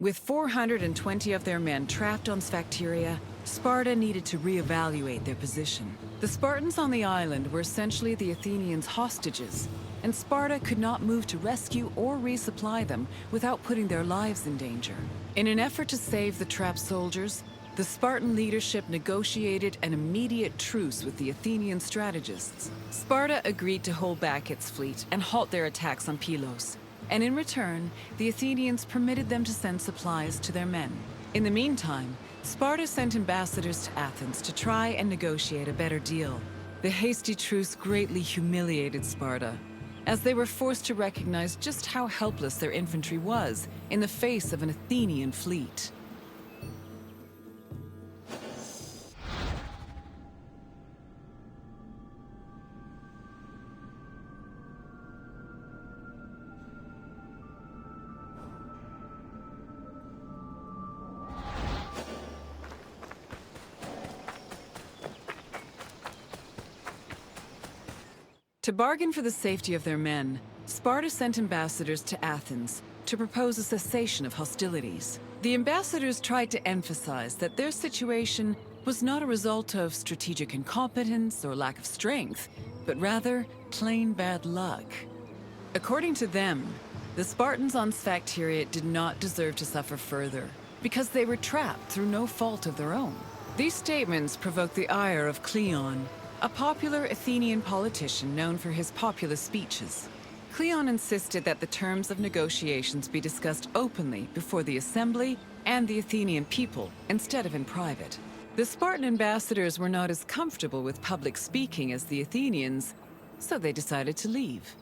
With 420 of their men trapped on Sphacteria, Sparta needed to reevaluate their position. The Spartans on the island were essentially the Athenians' hostages, and Sparta could not move to rescue or resupply them without putting their lives in danger. In an effort to save the trapped soldiers, the Spartan leadership negotiated an immediate truce with the Athenian strategists. Sparta agreed to hold back its fleet and halt their attacks on Pylos, and in return, the Athenians permitted them to send supplies to their men. In the meantime, Sparta sent ambassadors to Athens to try and negotiate a better deal. The hasty truce greatly humiliated Sparta, as they were forced to recognize just how helpless their infantry was in the face of an Athenian fleet. To bargain for the safety of their men, Sparta sent ambassadors to Athens to propose a cessation of hostilities. The ambassadors tried to emphasize that their situation was not a result of strategic incompetence or lack of strength, but rather plain bad luck. According to them, the Spartans on Sphacteria did not deserve to suffer further, because they were trapped through no fault of their own. These statements provoked the ire of Cleon, a popular Athenian politician known for his populist speeches. Cleon insisted that the terms of negotiations be discussed openly before the assembly and the Athenian people, instead of in private. The Spartan ambassadors were not as comfortable with public speaking as the Athenians, so they decided to leave.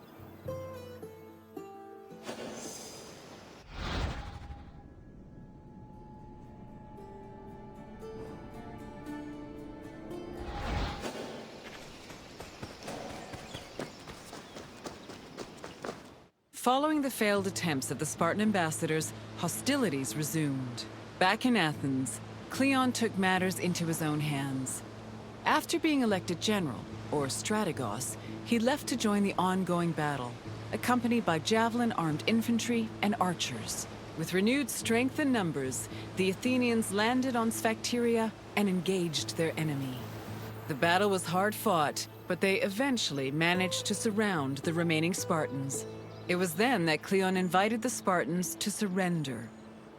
Following the failed attempts of the Spartan ambassadors, hostilities resumed. Back in Athens, Cleon took matters into his own hands. After being elected general, or strategos, he left to join the ongoing battle, accompanied by javelin-armed infantry and archers. With renewed strength and numbers, the Athenians landed on Sphacteria and engaged their enemy. The battle was hard fought, but they eventually managed to surround the remaining Spartans. It was then that Cleon invited the Spartans to surrender,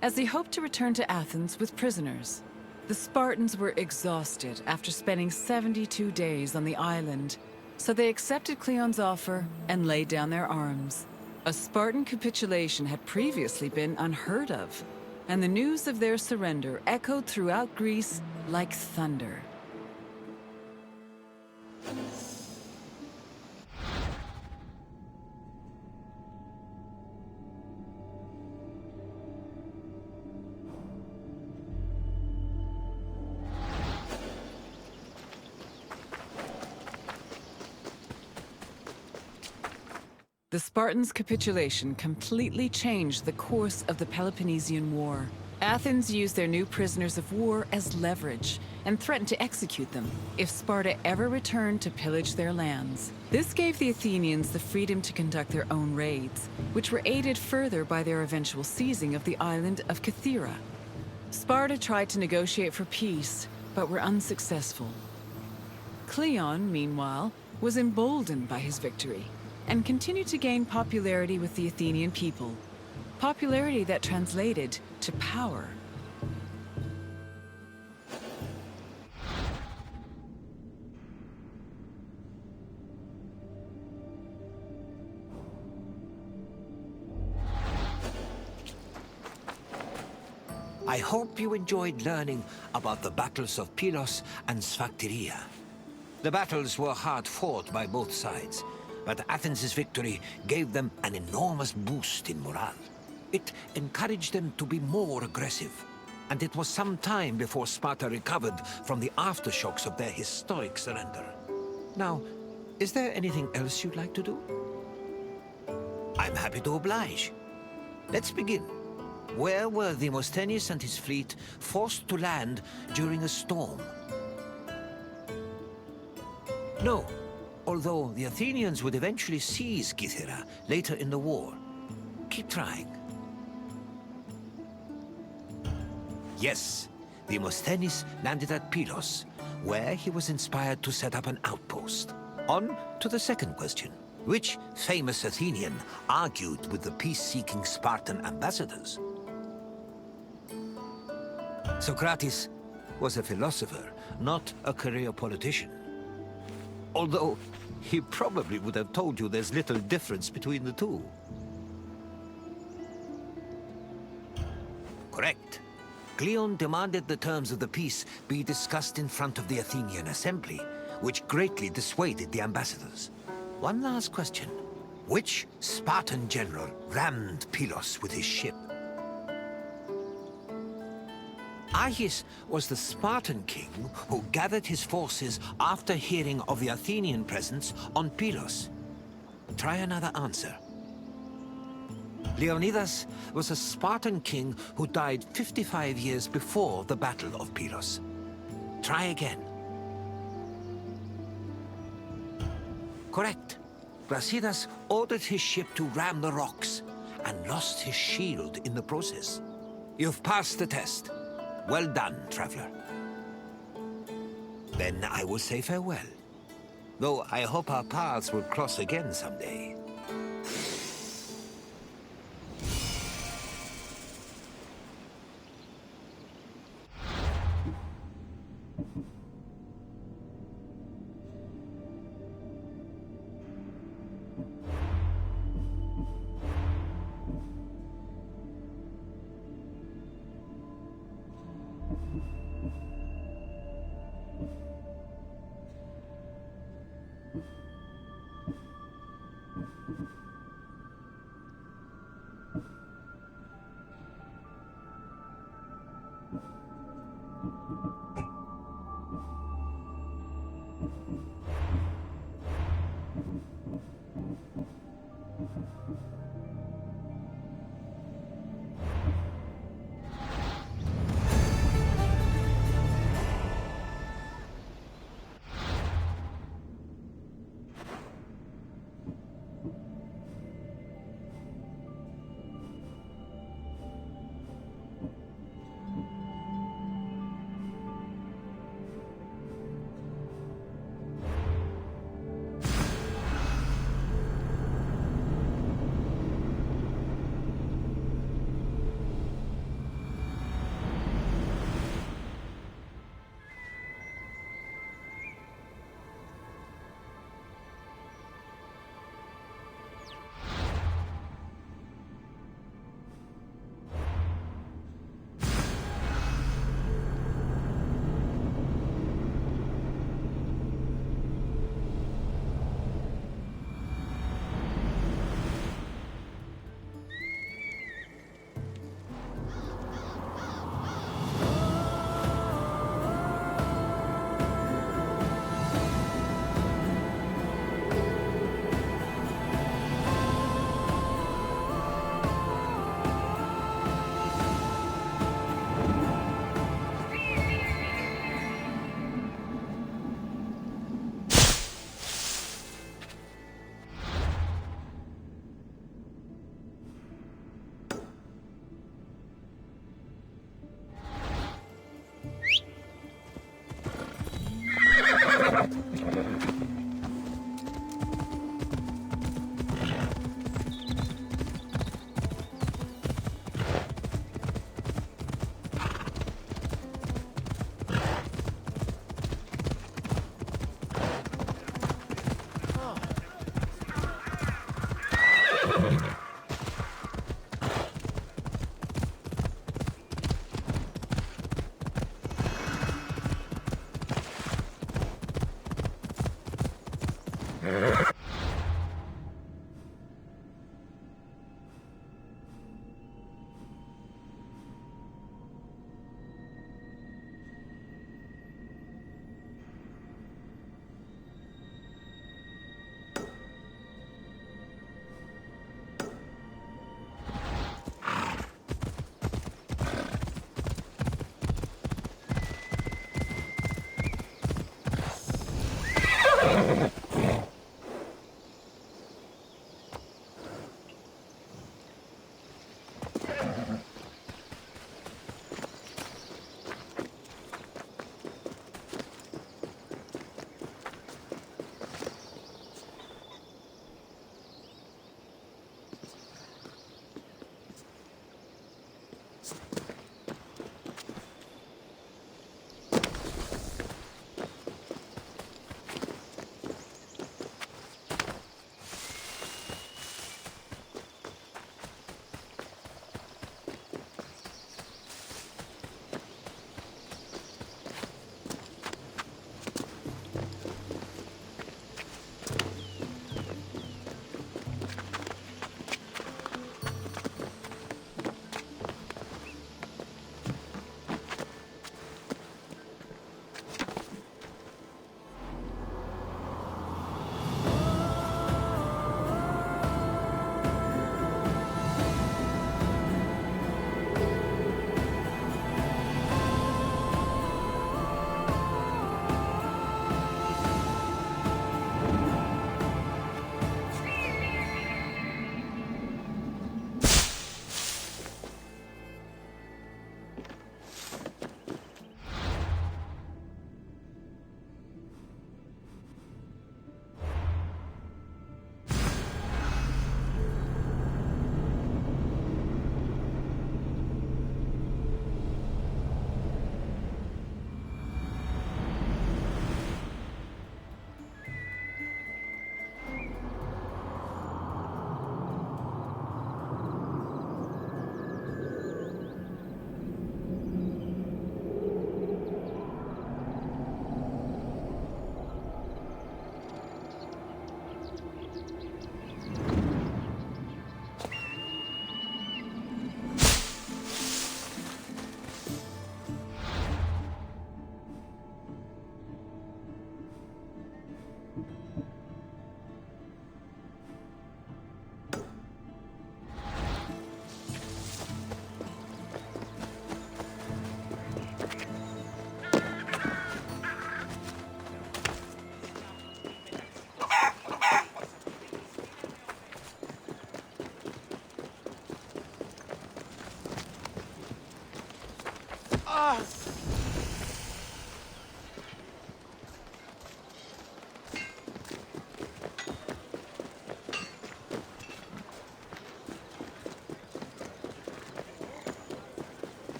as he hoped to return to Athens with prisoners. The Spartans were exhausted after spending 72 days on the island, so they accepted Cleon's offer and laid down their arms. A Spartan capitulation had previously been unheard of, and the news of their surrender echoed throughout Greece like thunder. The Spartans' capitulation completely changed the course of the Peloponnesian War. Athens used their new prisoners of war as leverage and threatened to execute them if Sparta ever returned to pillage their lands. This gave the Athenians the freedom to conduct their own raids, which were aided further by their eventual seizing of the island of Kythera. Sparta tried to negotiate for peace, but were unsuccessful. Cleon, meanwhile, was emboldened by his victory and continued to gain popularity with the Athenian people. Popularity that translated to power. I hope you enjoyed learning about the battles of Pylos and Sphacteria. The battles were hard fought by both sides, but Athens' victory gave them an enormous boost in morale. It encouraged them to be more aggressive, and it was some time before Sparta recovered from the aftershocks of their historic surrender. Now, is there anything else you'd like to do? I'm happy to oblige. Let's begin. Where were Demosthenes and his fleet forced to land during a storm? No. Although the Athenians would eventually seize Kythera later in the war. Keep trying. Yes, Demosthenes landed at Pylos, where he was inspired to set up an outpost. On to the second question. Which famous Athenian argued with the peace-seeking Spartan ambassadors? Socrates was a philosopher, not a career politician. Although, he probably would have told you there's little difference between the two. Correct. Cleon demanded the terms of the peace be discussed in front of the Athenian assembly, which greatly dissuaded the ambassadors. One last question. Which Spartan general rammed Pylos with his ship? Agis was the Spartan king who gathered his forces after hearing of the Athenian presence on Pylos. Try another answer. Leonidas was a Spartan king who died 55 years before the Battle of Pylos. Try again. Correct. Brasidas ordered his ship to ram the rocks and lost his shield in the process. You've passed the test. Well done, traveler. Then I will say farewell. Though I hope our paths will cross again someday.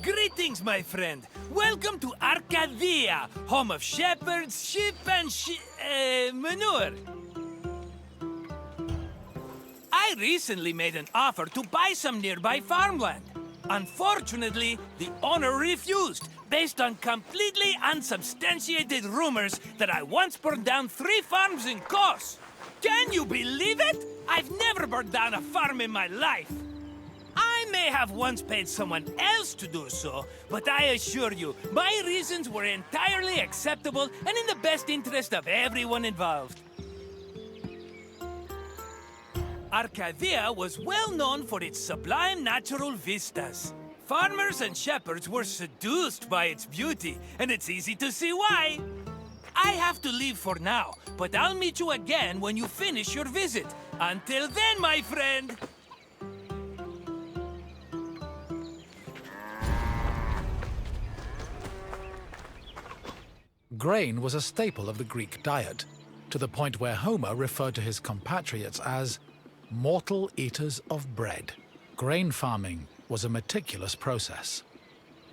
Greetings, my friend. Welcome to Arcadia, home of shepherds, sheep, and manure. I recently made an offer to buy some nearby farmland. Unfortunately, the owner refused, based on completely unsubstantiated rumors that I once burned down 3 farms in Kos. Can you believe it? I've never burned down a farm in my life. I may have once paid someone else to do so, but I assure you, my reasons were entirely acceptable and in the best interest of everyone involved. Arcadia was well known for its sublime natural vistas. Farmers and shepherds were seduced by its beauty, and it's easy to see why. I have to leave for now, but I'll meet you again when you finish your visit. Until then, my friend! Grain was a staple of the Greek diet, to the point where Homer referred to his compatriots as mortal eaters of bread. Grain farming was a meticulous process.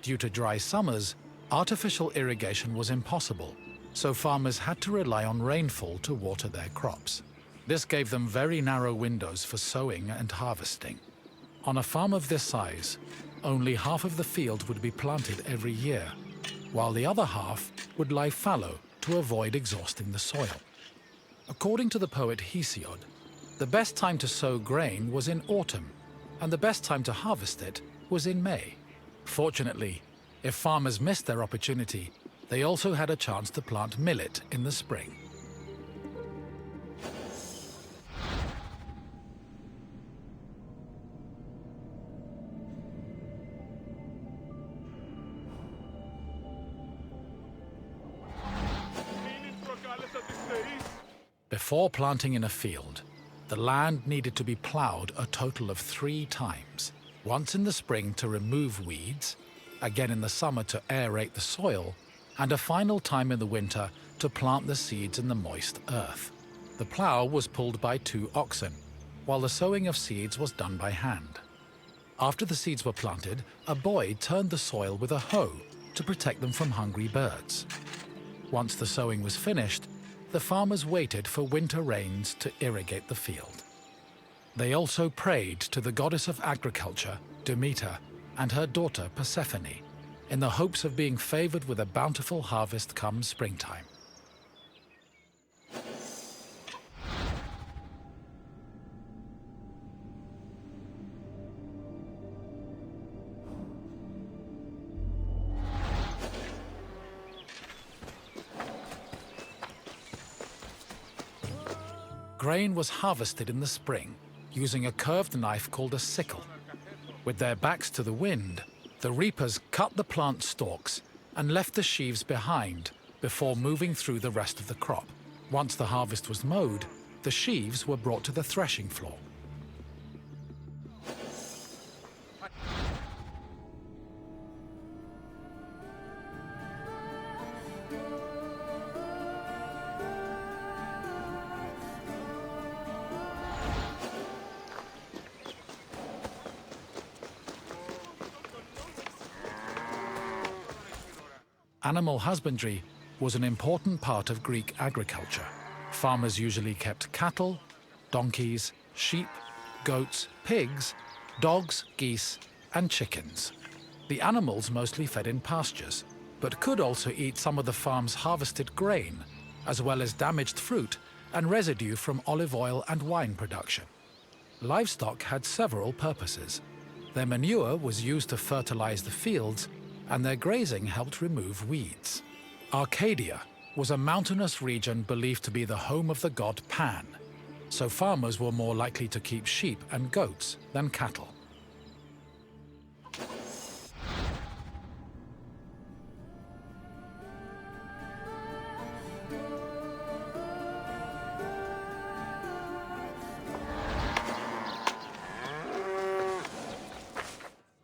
Due to dry summers, artificial irrigation was impossible, so farmers had to rely on rainfall to water their crops. This gave them very narrow windows for sowing and harvesting. On a farm of this size, only half of the field would be planted every year, while the other half would lie fallow to avoid exhausting the soil. According to the poet Hesiod, the best time to sow grain was in autumn, and the best time to harvest it was in May. Fortunately, if farmers missed their opportunity, they also had a chance to plant millet in the spring. Before planting in a field, the land needed to be plowed a total of 3 times. Once in the spring to remove weeds, again in the summer to aerate the soil, and a final time in the winter to plant the seeds in the moist earth. The plow was pulled by 2 oxen, while the sowing of seeds was done by hand. After the seeds were planted, a boy turned the soil with a hoe to protect them from hungry birds. Once the sowing was finished, the farmers waited for winter rains to irrigate the field. They also prayed to the goddess of agriculture, Demeter, and her daughter Persephone, in the hopes of being favored with a bountiful harvest come springtime. Grain was harvested in the spring using a curved knife called a sickle. With their backs to the wind, the reapers cut the plant stalks and left the sheaves behind before moving through the rest of the crop. Once the harvest was mowed, the sheaves were brought to the threshing floor. Animal husbandry was an important part of Greek agriculture. Farmers usually kept cattle, donkeys, sheep, goats, pigs, dogs, geese, and chickens. The animals mostly fed in pastures, but could also eat some of the farm's harvested grain, as well as damaged fruit and residue from olive oil and wine production. Livestock had several purposes. Their manure was used to fertilize the fields, and their grazing helped remove weeds. Arcadia was a mountainous region believed to be the home of the god Pan, so farmers were more likely to keep sheep and goats than cattle.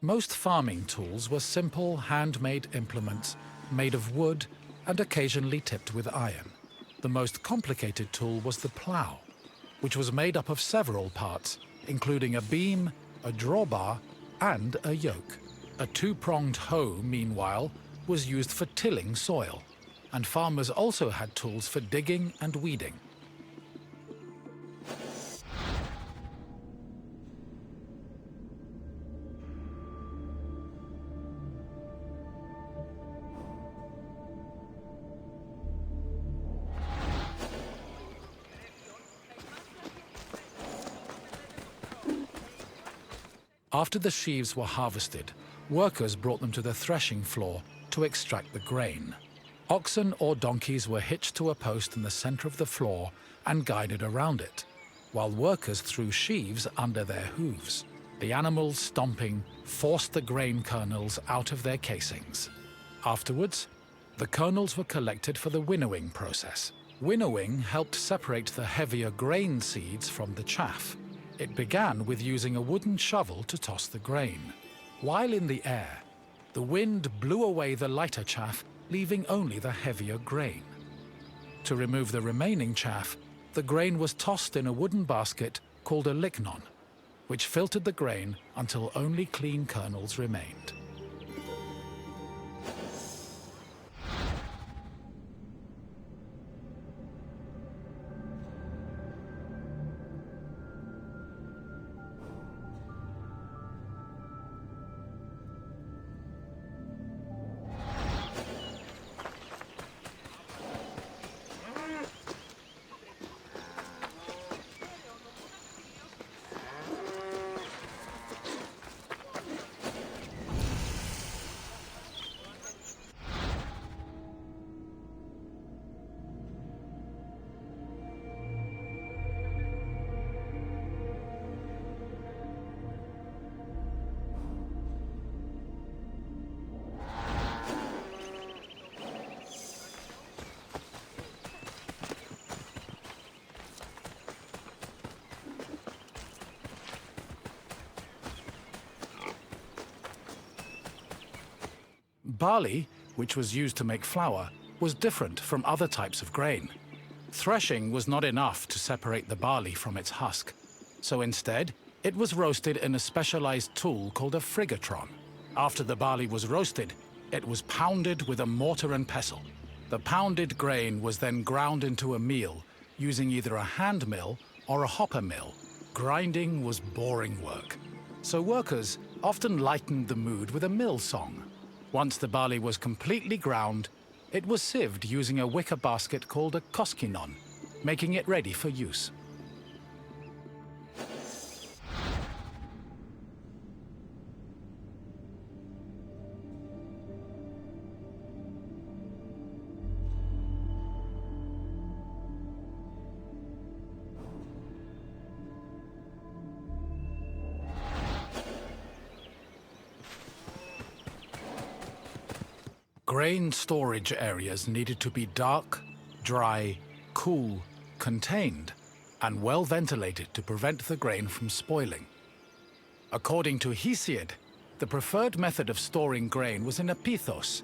Most farming tools were simple, handmade implements made of wood and occasionally tipped with iron. The most complicated tool was the plough, which was made up of several parts, including a beam, a drawbar, and a yoke. A two-pronged hoe, meanwhile, was used for tilling soil, and farmers also had tools for digging and weeding. After the sheaves were harvested, workers brought them to the threshing floor to extract the grain. Oxen or donkeys were hitched to a post in the center of the floor and guided around it, while workers threw sheaves under their hooves. The animals, stomping, forced the grain kernels out of their casings. Afterwards, the kernels were collected for the winnowing process. Winnowing helped separate the heavier grain seeds from the chaff. It began with using a wooden shovel to toss the grain. While in the air, the wind blew away the lighter chaff, leaving only the heavier grain. To remove the remaining chaff, the grain was tossed in a wooden basket called a lignon, which filtered the grain until only clean kernels remained. Barley, which was used to make flour, was different from other types of grain. Threshing was not enough to separate the barley from its husk, so instead, it was roasted in a specialized tool called a frigatron. After the barley was roasted, it was pounded with a mortar and pestle. The pounded grain was then ground into a meal using either a hand mill or a hopper mill. Grinding was boring work, so workers often lightened the mood with a mill song. Once the barley was completely ground, it was sieved using a wicker basket called a koskinon, making it ready for use. Grain storage areas needed to be dark, dry, cool, contained, and well ventilated to prevent the grain from spoiling. According to Hesiod, the preferred method of storing grain was in a pithos,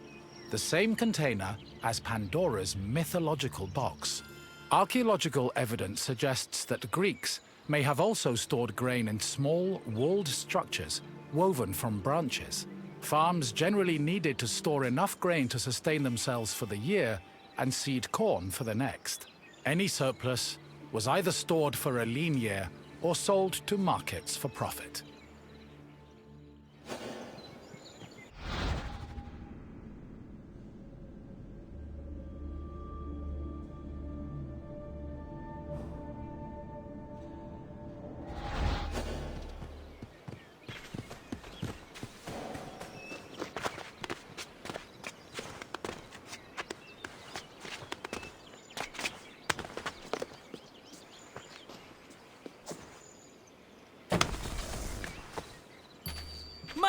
the same container as Pandora's mythological box. Archaeological evidence suggests that Greeks may have also stored grain in small, walled structures woven from branches. Farms generally needed to store enough grain to sustain themselves for the year and seed corn for the next. Any surplus was either stored for a lean year or sold to markets for profit.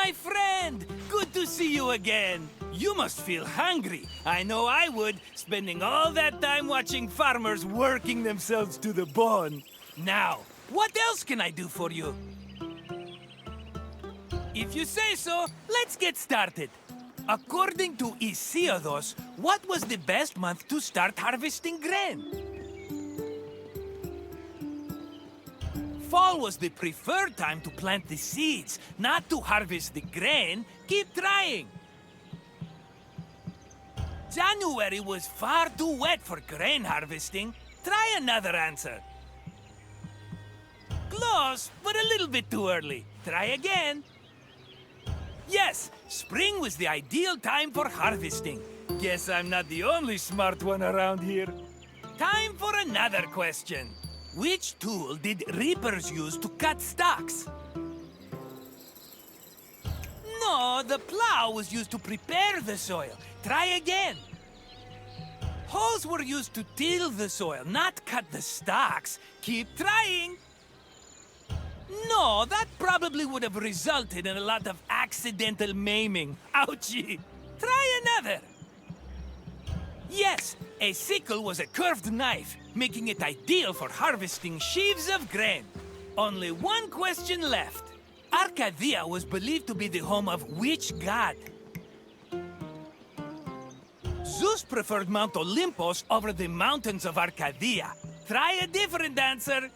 My friend! Good to see you again! You must feel hungry. I know I would, spending all that time watching farmers working themselves to the bone. Now, what else can I do for you? If you say so, let's get started. According to Hesiodos, what was the best month to start harvesting grain? Fall was the preferred time to plant the seeds, not to harvest the grain. Keep trying. January was far too wet for grain harvesting. Try another answer. Close, but a little bit too early. Try again. Yes, spring was the ideal time for harvesting. Guess I'm not the only smart one around here. Time for another question. Which tool did reapers use to cut stalks? No, the plow was used to prepare the soil. Try again. Hoes were used to till the soil, not cut the stalks. Keep trying. No, that probably would have resulted in a lot of accidental maiming. Ouchie. Try another. Yes, a sickle was a curved knife, making it ideal for harvesting sheaves of grain. Only one question left. Arcadia was believed to be the home of which god? Zeus preferred Mount Olympus over the mountains of Arcadia. Try a different answer.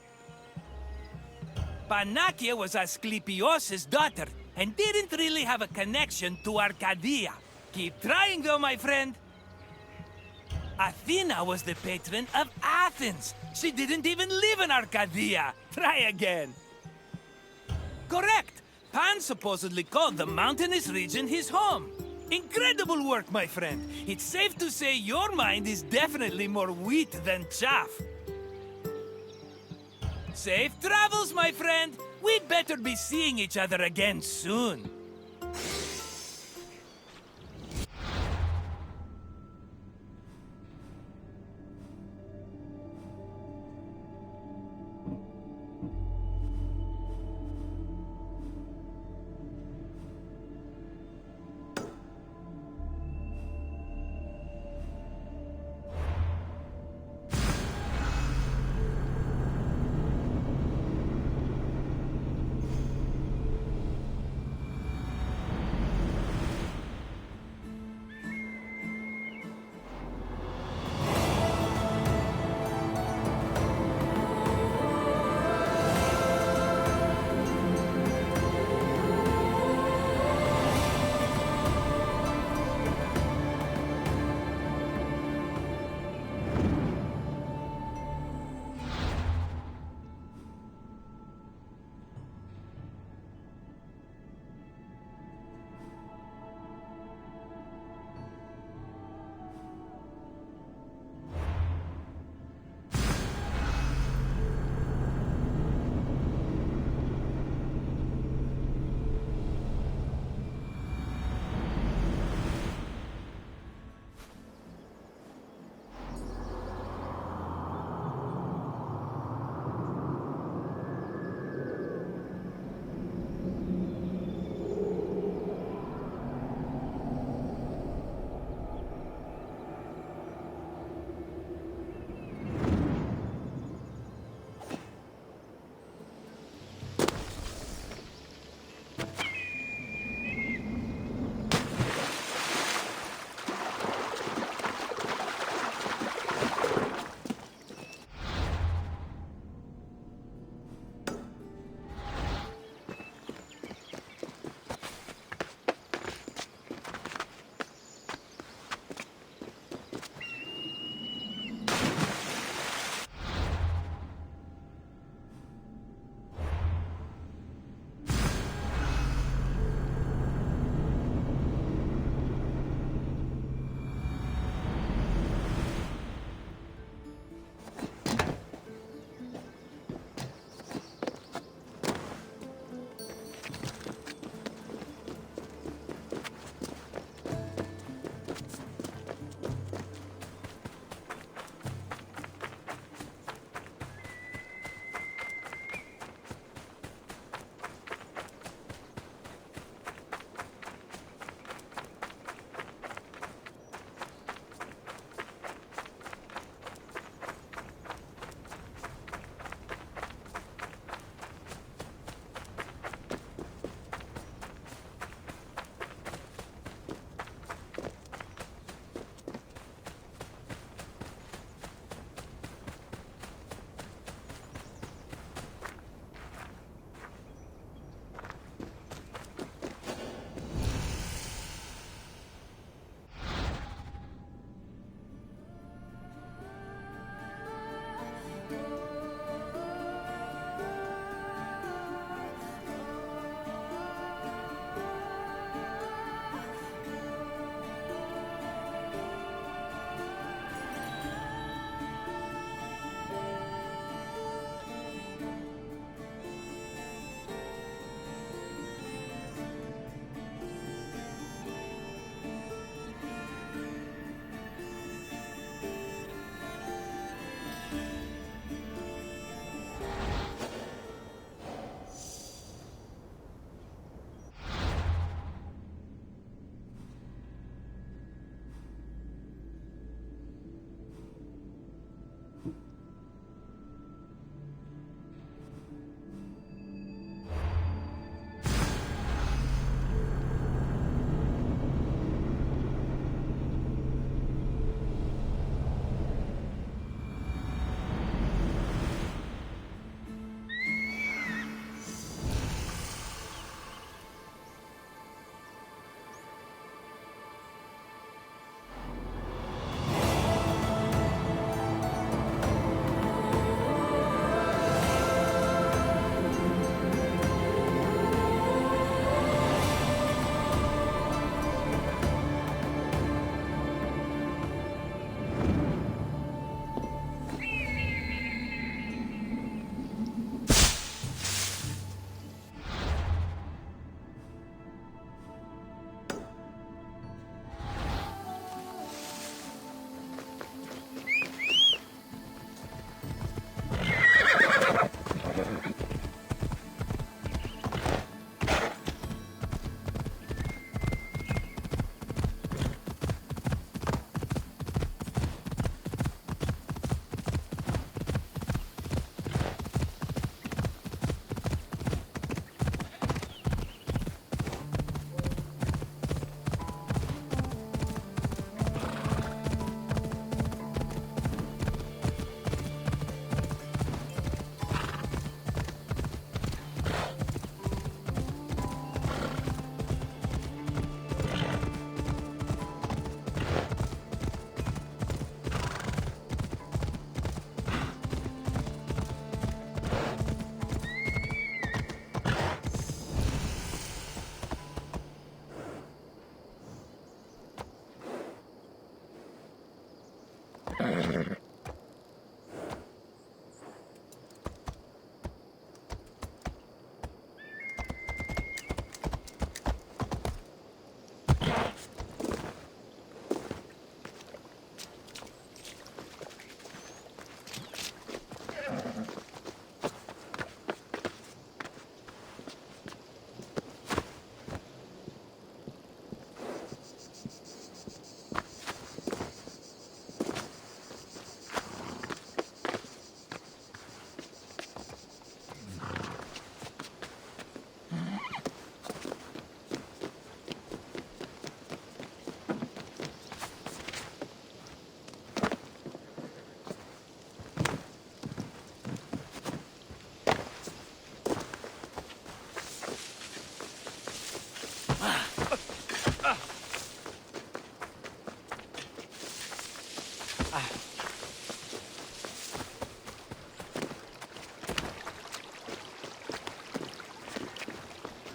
Panakia was Asclepios' daughter and didn't really have a connection to Arcadia. Keep trying though, my friend. Athena was the patron of Athens. She didn't even live in Arcadia. Try again. Correct. Pan supposedly called the mountainous region his home. Incredible work, my friend. It's safe to say your mind is definitely more wheat than chaff. Safe travels, my friend. We'd better be seeing each other again soon.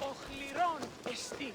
Οχληρών εστί.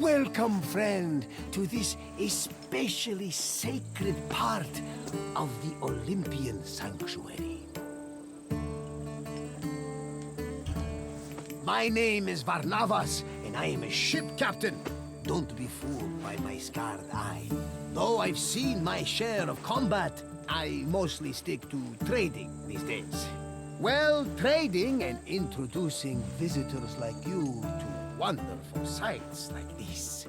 Welcome, friend, to this especially sacred part of the Olympian sanctuary. My name is Varnavas, and I am a ship captain. Don't be fooled by my scarred eye. Though I've seen my share of combat, I mostly stick to trading these days. Well, trading and introducing visitors like you to wonderful sights like this.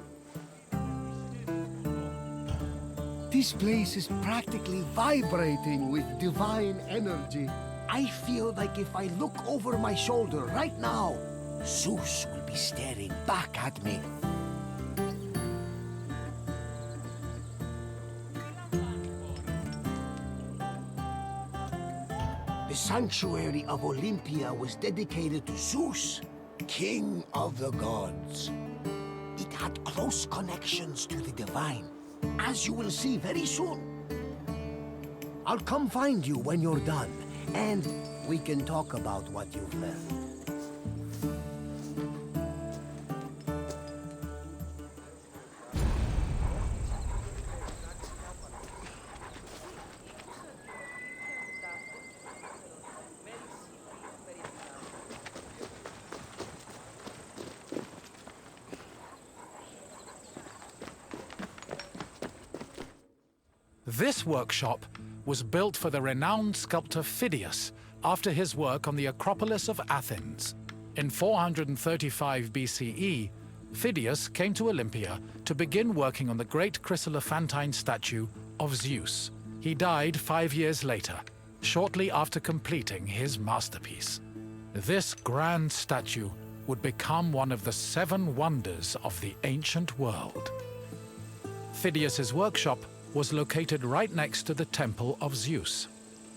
This place is practically vibrating with divine energy. I feel like if I look over my shoulder right now, Zeus will be staring back at me. The sanctuary of Olympia was dedicated to Zeus, king of the gods. It had close connections to the divine, as you will see very soon. I'll come find you when you're done, and we can talk about what you've learned. This workshop was built for the renowned sculptor Phidias after his work on the Acropolis of Athens. In 435 BCE, Phidias came to Olympia to begin working on the great chryselephantine statue of Zeus. He died 5 years later, shortly after completing his masterpiece. This grand statue would become one of the 7 wonders of the ancient world. Phidias's workshop was located right next to the Temple of Zeus.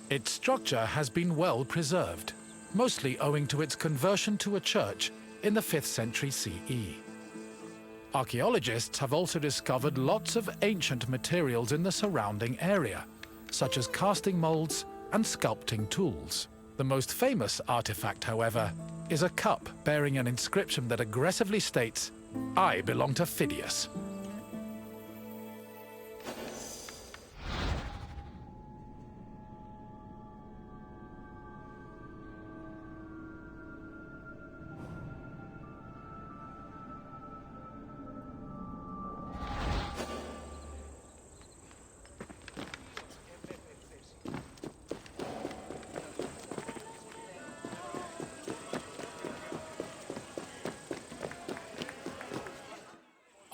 Its structure has been well preserved, mostly owing to its conversion to a church in the 5th century CE. Archaeologists have also discovered lots of ancient materials in the surrounding area, such as casting molds and sculpting tools. The most famous artifact, however, is a cup bearing an inscription that aggressively states, "I belong to Phidias."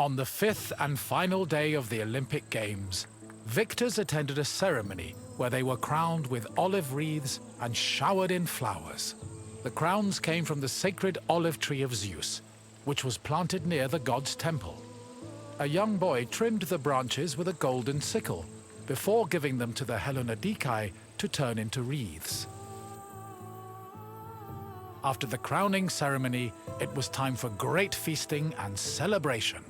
On the 5th and final day of the Olympic Games, victors attended a ceremony where they were crowned with olive wreaths and showered in flowers. The crowns came from the sacred olive tree of Zeus, which was planted near the god's temple. A young boy trimmed the branches with a golden sickle before giving them to the Hellanodikai to turn into wreaths. After the crowning ceremony, it was time for great feasting and celebration.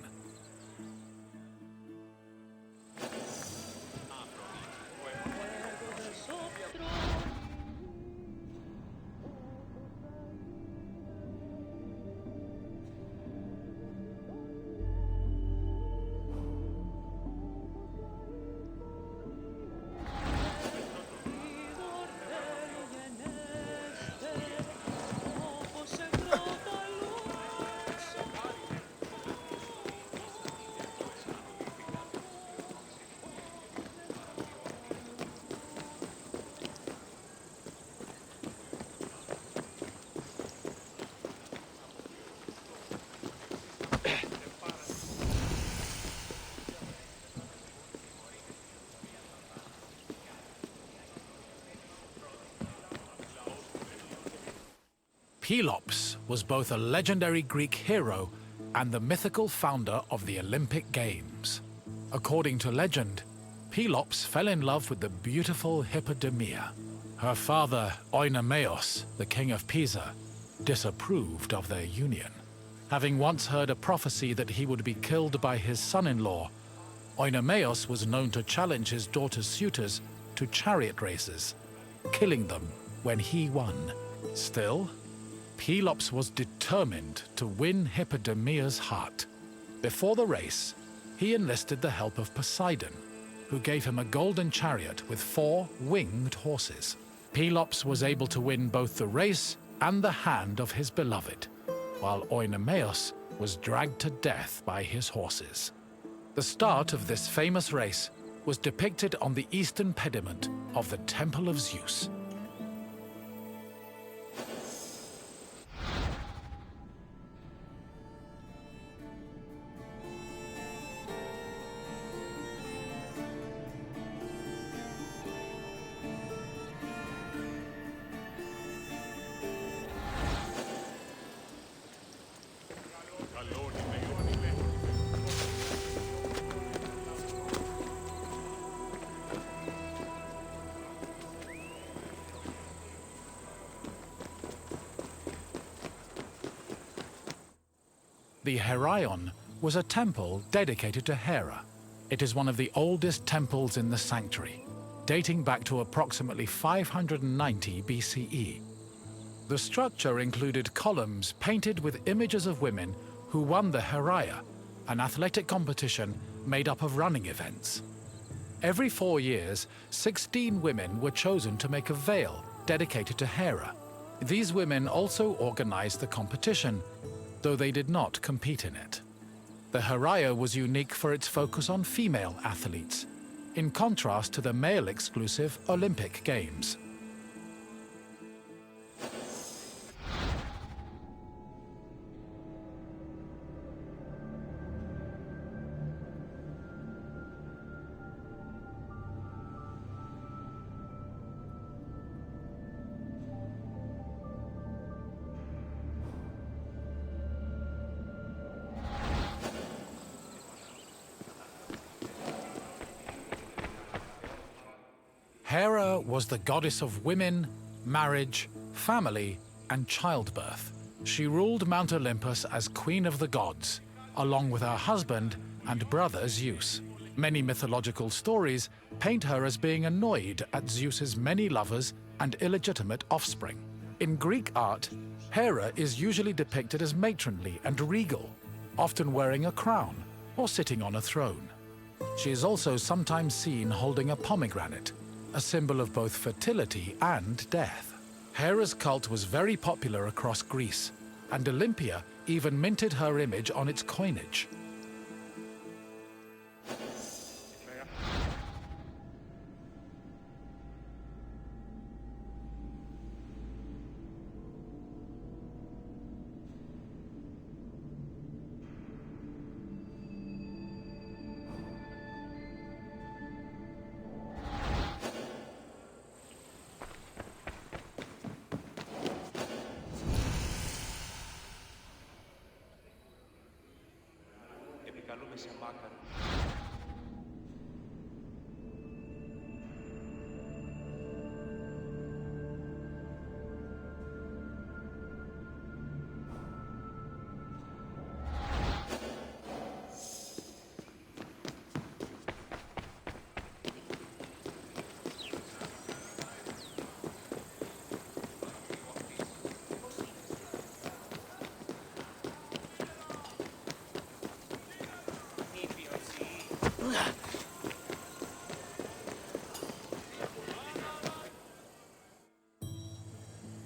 Pelops was both a legendary Greek hero and the mythical founder of the Olympic Games. According to legend, Pelops fell in love with the beautiful Hippodamia. Her father, Oenomaus, the king of Pisa, disapproved of their union. Having once heard a prophecy that he would be killed by his son-in-law, Oenomaus was known to challenge his daughter's suitors to chariot races, killing them when he won. Still, Pelops was determined to win Hippodamia's heart. Before the race, he enlisted the help of Poseidon, who gave him a golden chariot with 4 winged horses. Pelops was able to win both the race and the hand of his beloved, while Oenomaus was dragged to death by his horses. The start of this famous race was depicted on the eastern pediment of the Temple of Zeus. The Heraion was a temple dedicated to Hera. It is one of the oldest temples in the sanctuary, dating back to approximately 590 BCE. The structure included columns painted with images of women who won the Heraia, an athletic competition made up of running events. Every 4 years, 16 women were chosen to make a veil dedicated to Hera. These women also organized the competition, though they did not compete in it. The Heraia was unique for its focus on female athletes, in contrast to the male-exclusive Olympic Games. Hera was the goddess of women, marriage, family, and childbirth. She ruled Mount Olympus as Queen of the Gods, along with her husband and brother Zeus. Many mythological stories paint her as being annoyed at Zeus's many lovers and illegitimate offspring. In Greek art, Hera is usually depicted as matronly and regal, often wearing a crown or sitting on a throne. She is also sometimes seen holding a pomegranate, a symbol of both fertility and death. Hera's cult was very popular across Greece, and Olympia even minted her image on its coinage.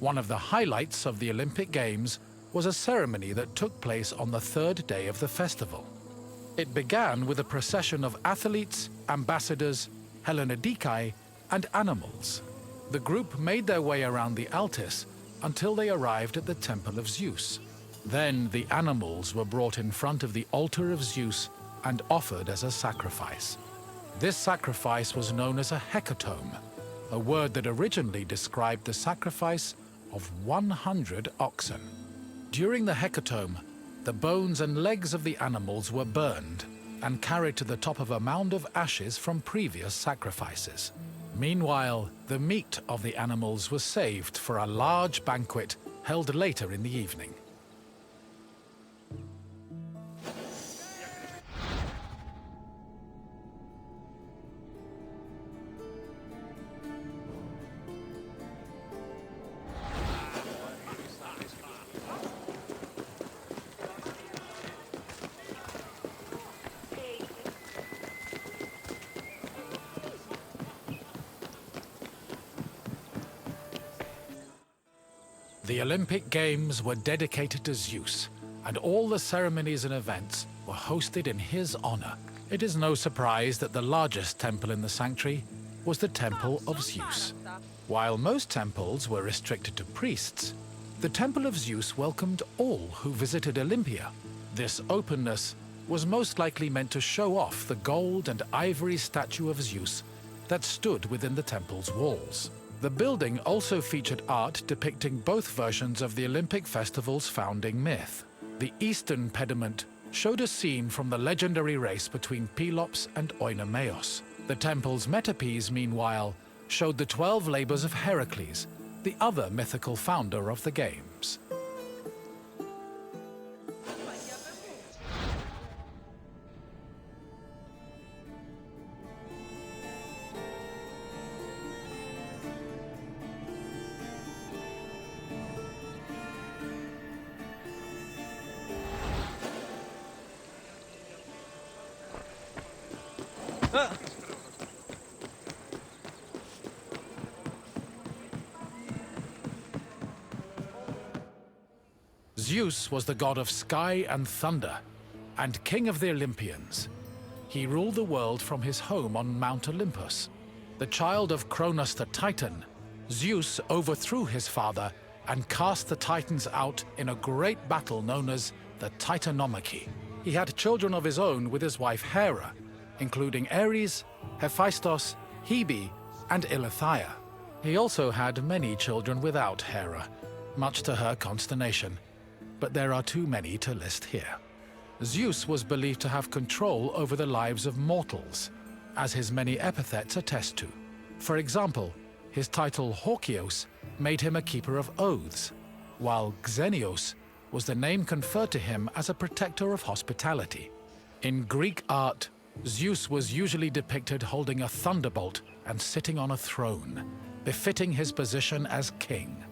One of the highlights of the Olympic Games was a ceremony that took place on the 3rd day of the festival. It began with a procession of athletes, ambassadors, Hellenodikai, and animals. The group made their way around the Altis until they arrived at the Temple of Zeus. Then the animals were brought in front of the altar of Zeus and offered as a sacrifice. This sacrifice was known as a hecatomb, a word that originally described the sacrifice of 100 oxen. During the hecatomb, the bones and legs of the animals were burned and carried to the top of a mound of ashes from previous sacrifices. Meanwhile, the meat of the animals was saved for a large banquet held later in the evening. The Olympic Games were dedicated to Zeus, and all the ceremonies and events were hosted in his honor. It is no surprise that the largest temple in the sanctuary was the Temple of Zeus. While most temples were restricted to priests, the Temple of Zeus welcomed all who visited Olympia. This openness was most likely meant to show off the gold and ivory statue of Zeus that stood within the temple's walls. The building also featured art depicting both versions of the Olympic festival's founding myth. The eastern pediment showed a scene from the legendary race between Pelops and Oinomaos. The temple's metapiece, meanwhile, showed the 12 labors of Heracles, the other mythical founder of the games. Zeus was the god of sky and thunder, and king of the Olympians. He ruled the world from his home on Mount Olympus. The child of Cronus the Titan, Zeus overthrew his father and cast the Titans out in a great battle known as the Titanomachy. He had children of his own with his wife Hera, including Ares, Hephaestus, Hebe, and Eileithyia. He also had many children without Hera, much to her consternation, but there are too many to list here. Zeus was believed to have control over the lives of mortals, as his many epithets attest to. For example, his title Horkios made him a keeper of oaths, while Xenios was the name conferred to him as a protector of hospitality. In Greek art, Zeus was usually depicted holding a thunderbolt and sitting on a throne, befitting his position as king.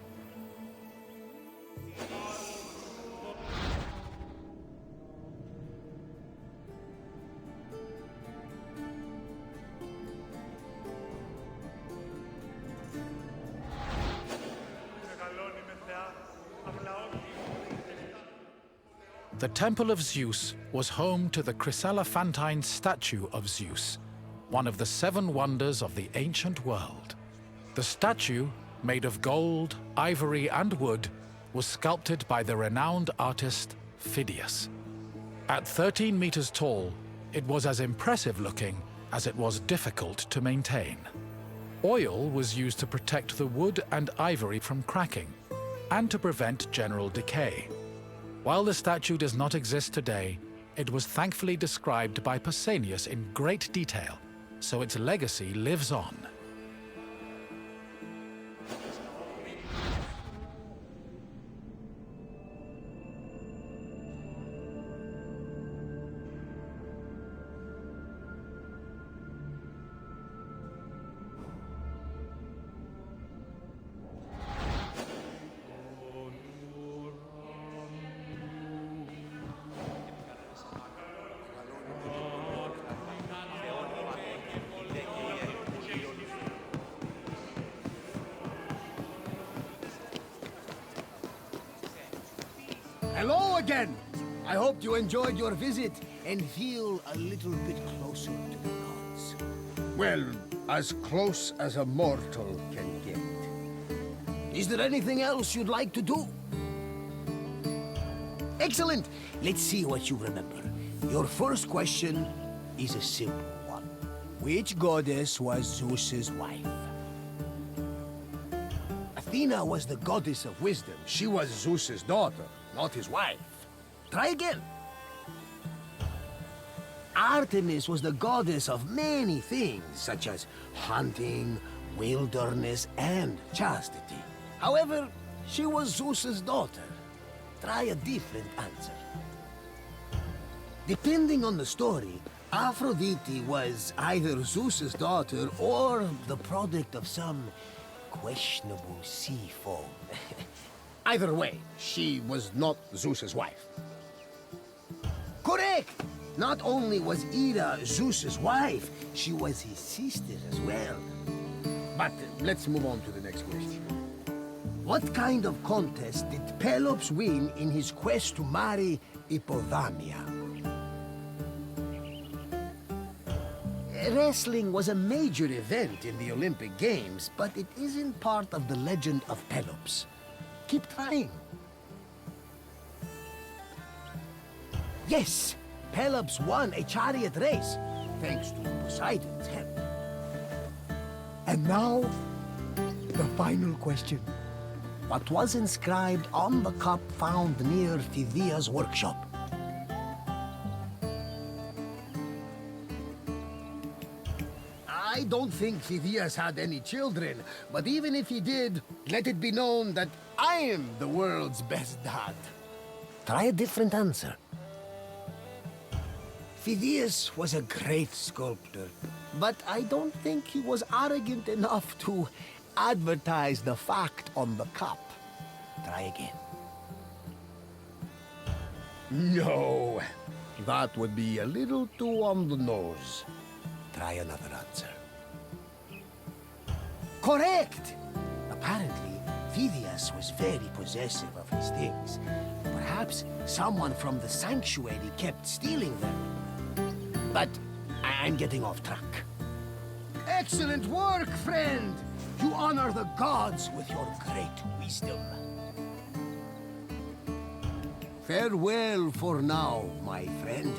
The Temple of Zeus was home to the chryselephantine statue of Zeus, one of the 7 wonders of the ancient world. The statue, made of gold, ivory, and wood, was sculpted by the renowned artist Phidias. At 13 meters tall, it was as impressive looking as it was difficult to maintain. Oil was used to protect the wood and ivory from cracking, and to prevent general decay. While the statue does not exist today, it was thankfully described by Pausanias in great detail, so its legacy lives on. Hello again! I hope you enjoyed your visit and feel a little bit closer to the gods. Well, as close as a mortal can get. Is there anything else you'd like to do? Excellent! Let's see what you remember. Your first question is a simple one. Which goddess was Zeus's wife? Athena was the goddess of wisdom. She was Zeus's daughter, not his wife. Try again. Artemis was the goddess of many things, such as hunting, wilderness, and chastity. However, she was Zeus's daughter. Try a different answer. Depending on the story, Aphrodite was either Zeus's daughter or the product of some questionable sea foam. Either way, she was not Zeus's wife. Correct! Not only was Hera Zeus's wife, she was his sister as well. But let's move on to the next question. What kind of contest did Pelops win in his quest to marry Hippodamia? Wrestling was a major event in the Olympic Games, but it isn't part of the legend of Pelops. Keep trying. Yes, Pelops won a chariot race, thanks to Poseidon's help. And now, the final question. What was inscribed on the cup found near Phidias' workshop? I don't think Phidias had any children, but even if he did, let it be known that I am the world's best dad. Try a different answer. Phidias was a great sculptor, but I don't think he was arrogant enough to advertise the fact on the cup. Try again. No, that would be a little too on the nose. Try another answer. Correct! Apparently, Phidias was very possessive of his things. Perhaps someone from the sanctuary kept stealing them. But I'm getting off track. Excellent work, friend! You honor the gods with your great wisdom. Farewell for now, my friend.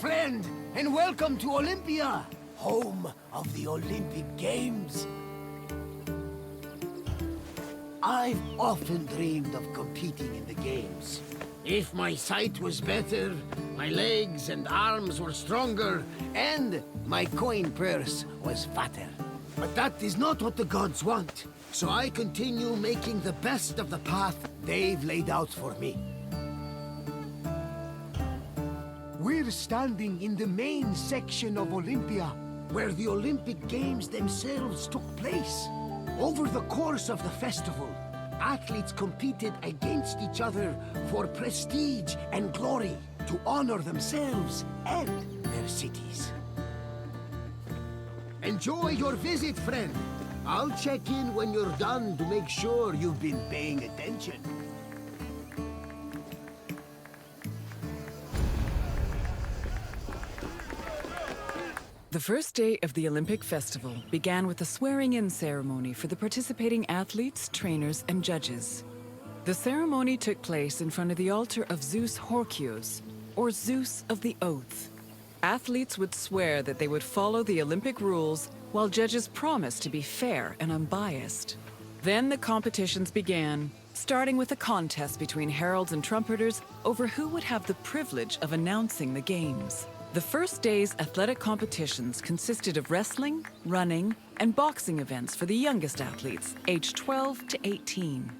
friend, and welcome to Olympia, home of the Olympic Games. I've often dreamed of competing in the Games. If my sight was better, my legs and arms were stronger, and my coin purse was fatter. But that is not what the gods want, so I continue making the best of the path they've laid out for me. We're standing in the main section of Olympia, where the Olympic Games themselves took place. Over the course of the festival, athletes competed against each other for prestige and glory to honor themselves and their cities. Enjoy your visit, friend. I'll check in when you're done to make sure you've been paying attention. The first day of the Olympic Festival began with a swearing-in ceremony for the participating athletes, trainers, and judges. The ceremony took place in front of the altar of Zeus Horkios, or Zeus of the Oath. Athletes would swear that they would follow the Olympic rules, while judges promised to be fair and unbiased. Then the competitions began, starting with a contest between heralds and trumpeters over who would have the privilege of announcing the games. The first day's athletic competitions consisted of wrestling, running, and boxing events for the youngest athletes, aged 12 to 18.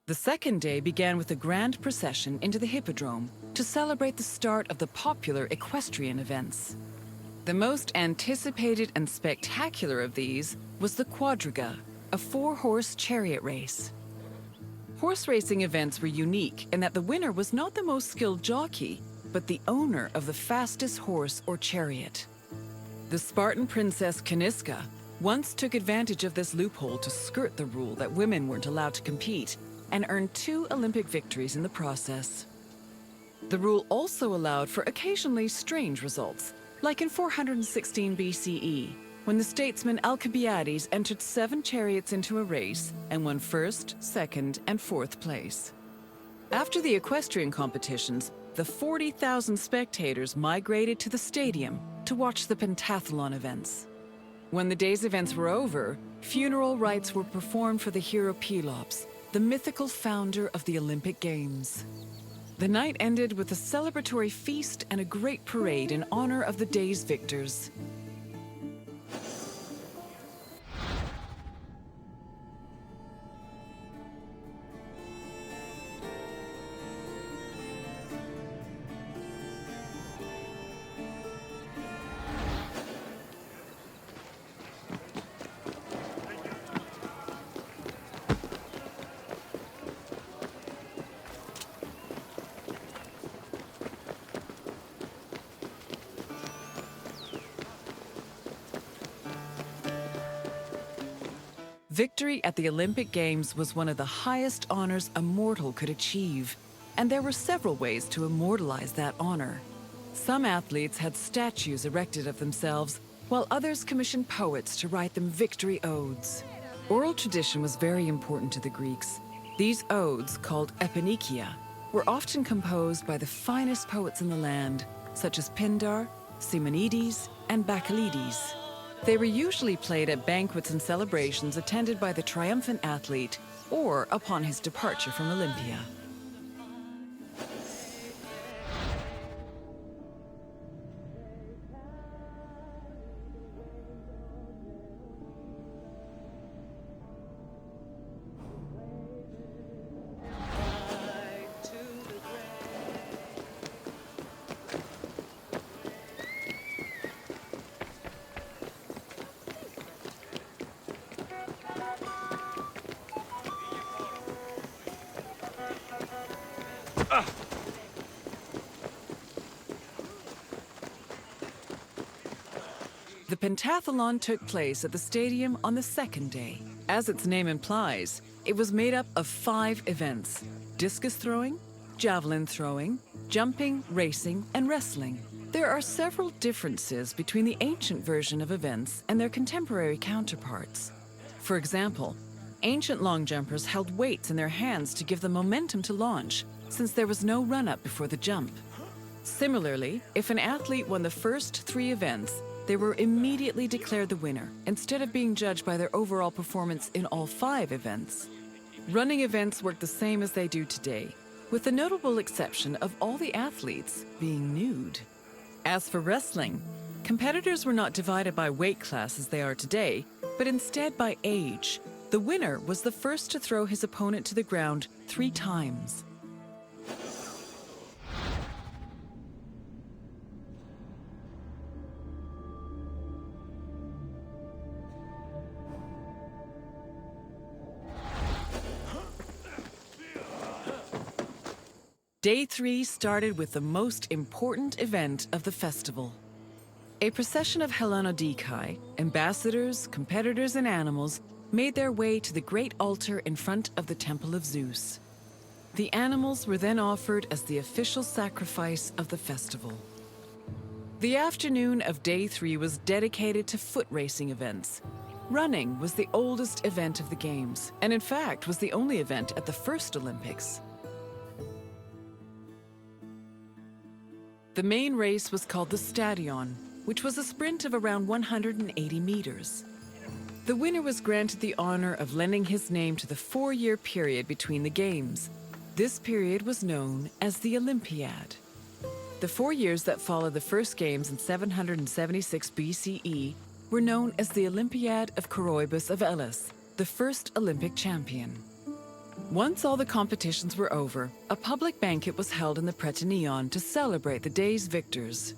The second day began with a grand procession into the Hippodrome to celebrate the start of the popular equestrian events. The most anticipated and spectacular of these was the Quadriga, a 4-horse chariot race. Horse racing events were unique in that the winner was not the most skilled jockey, but the owner of the fastest horse or chariot. The Spartan princess Caniska once took advantage of this loophole to skirt the rule that women weren't allowed to compete, and earned 2 Olympic victories in the process. The rule also allowed for occasionally strange results, like in 416 BCE, when the statesman Alcibiades entered 7 chariots into a race and won 1st, 2nd, and 4th place. After the equestrian competitions, the 40,000 spectators migrated to the stadium to watch the pentathlon events. When the day's events were over, funeral rites were performed for the hero Pelops, the mythical founder of the Olympic Games. The night ended with a celebratory feast and a great parade in honor of the day's victors. Victory at the Olympic Games was one of the highest honors a mortal could achieve, and there were several ways to immortalize that honor. Some athletes had statues erected of themselves, while others commissioned poets to write them victory odes. Oral tradition was very important to the Greeks. These odes, called eponychia, were often composed by the finest poets in the land, such as Pindar, Simonides, and Bacchylides. They were usually played at banquets and celebrations attended by the triumphant athlete or upon his departure from Olympia. The pentathlon took place at the stadium on the second day. As its name implies, it was made up of 5 events. discus throwing, javelin throwing, jumping, racing, and wrestling. There are several differences between the ancient version of events and their contemporary counterparts. For example, ancient long jumpers held weights in their hands to give them momentum to launch, since there was no run-up before the jump. Similarly, if an athlete won the first 3 events, they were immediately declared the winner, instead of being judged by their overall performance in all 5 events. Running events work the same as they do today, with the notable exception of all the athletes being nude. As for wrestling, competitors were not divided by weight class as they are today, but instead by age. The winner was the first to throw his opponent to the ground 3 times. Day 3 started with the most important event of the festival. A procession of Hellanodikai, ambassadors, competitors, and animals made their way to the great altar in front of the Temple of Zeus. The animals were then offered as the official sacrifice of the festival. The afternoon of Day 3 was dedicated to foot racing events. Running was the oldest event of the Games, and in fact was the only event at the first Olympics. The main race was called the Stadion, which was a sprint of around 180 meters. The winner was granted the honor of lending his name to the 4-year period between the Games. This period was known as the Olympiad. The 4 years that followed the first Games in 776 BCE were known as the Olympiad of Coroebus of Elis, the first Olympic champion. Once all the competitions were over, a public banquet was held in the Prytaneon to celebrate the day's victors.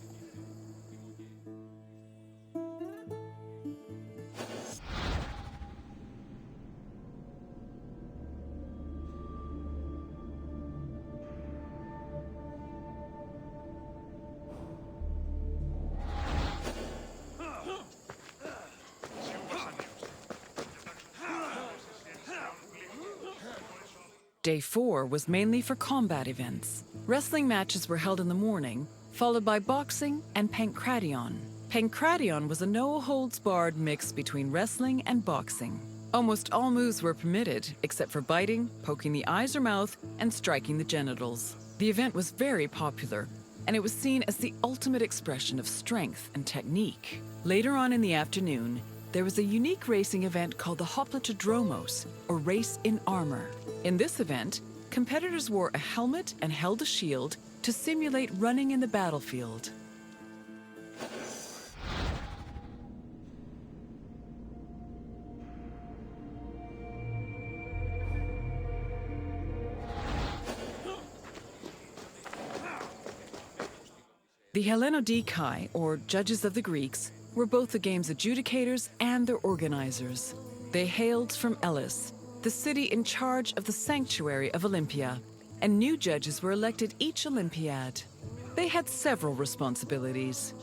Day 4 was mainly for combat events. Wrestling matches were held in the morning, followed by boxing and pankration. Pankration was a no-holds-barred mix between wrestling and boxing. Almost all moves were permitted, except for biting, poking the eyes or mouth, and striking the genitals. The event was very popular, and it was seen as the ultimate expression of strength and technique. Later on in the afternoon, there was a unique racing event called the Hoplitodromos, or Race in Armor. In this event, competitors wore a helmet and held a shield to simulate running in the battlefield. The Hellanodikai, or judges of the Greeks, were both the game's adjudicators and their organizers. They hailed from Elis, the city in charge of the sanctuary of Olympia, and new judges were elected each Olympiad. They had several responsibilities.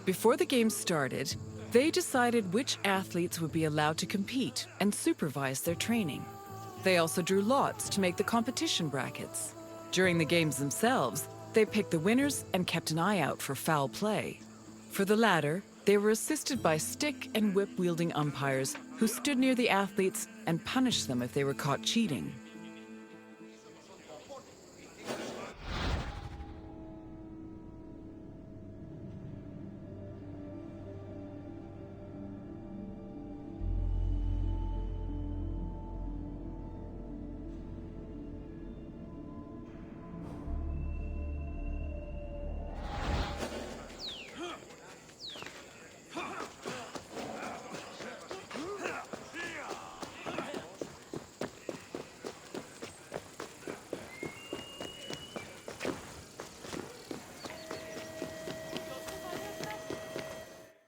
Before the games started, they decided which athletes would be allowed to compete and supervise their training. They also drew lots to make the competition brackets. During the games themselves, they picked the winners and kept an eye out for foul play. For the latter, they were assisted by stick and whip-wielding umpires who stood near the athletes and punished them if they were caught cheating.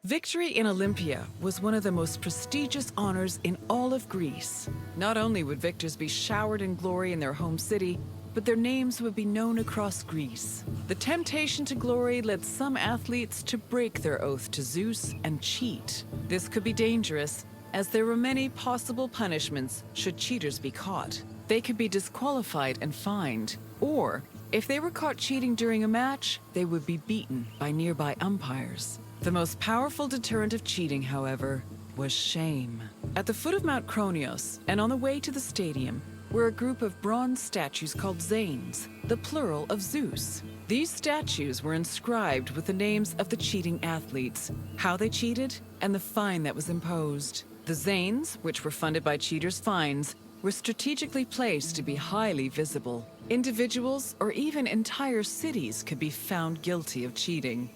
Victory in Olympia was one of the most prestigious honors in all of Greece. Not only would victors be showered in glory in their home city, but their names would be known across Greece. The temptation to glory led some athletes to break their oath to Zeus and cheat. This could be dangerous, as there were many possible punishments should cheaters be caught. they could be disqualified and fined, or if they were caught cheating during a match, they would be beaten by nearby umpires. The most powerful deterrent of cheating, however, was shame. At the foot of Mount Kronios, and on the way to the stadium, were a group of bronze statues called Zanes, the plural of Zeus. These statues were inscribed with the names of the cheating athletes, how they cheated, and the fine that was imposed. The Zanes, which were funded by cheaters' fines, were strategically placed to be highly visible. Individuals or even entire cities could be found guilty of cheating.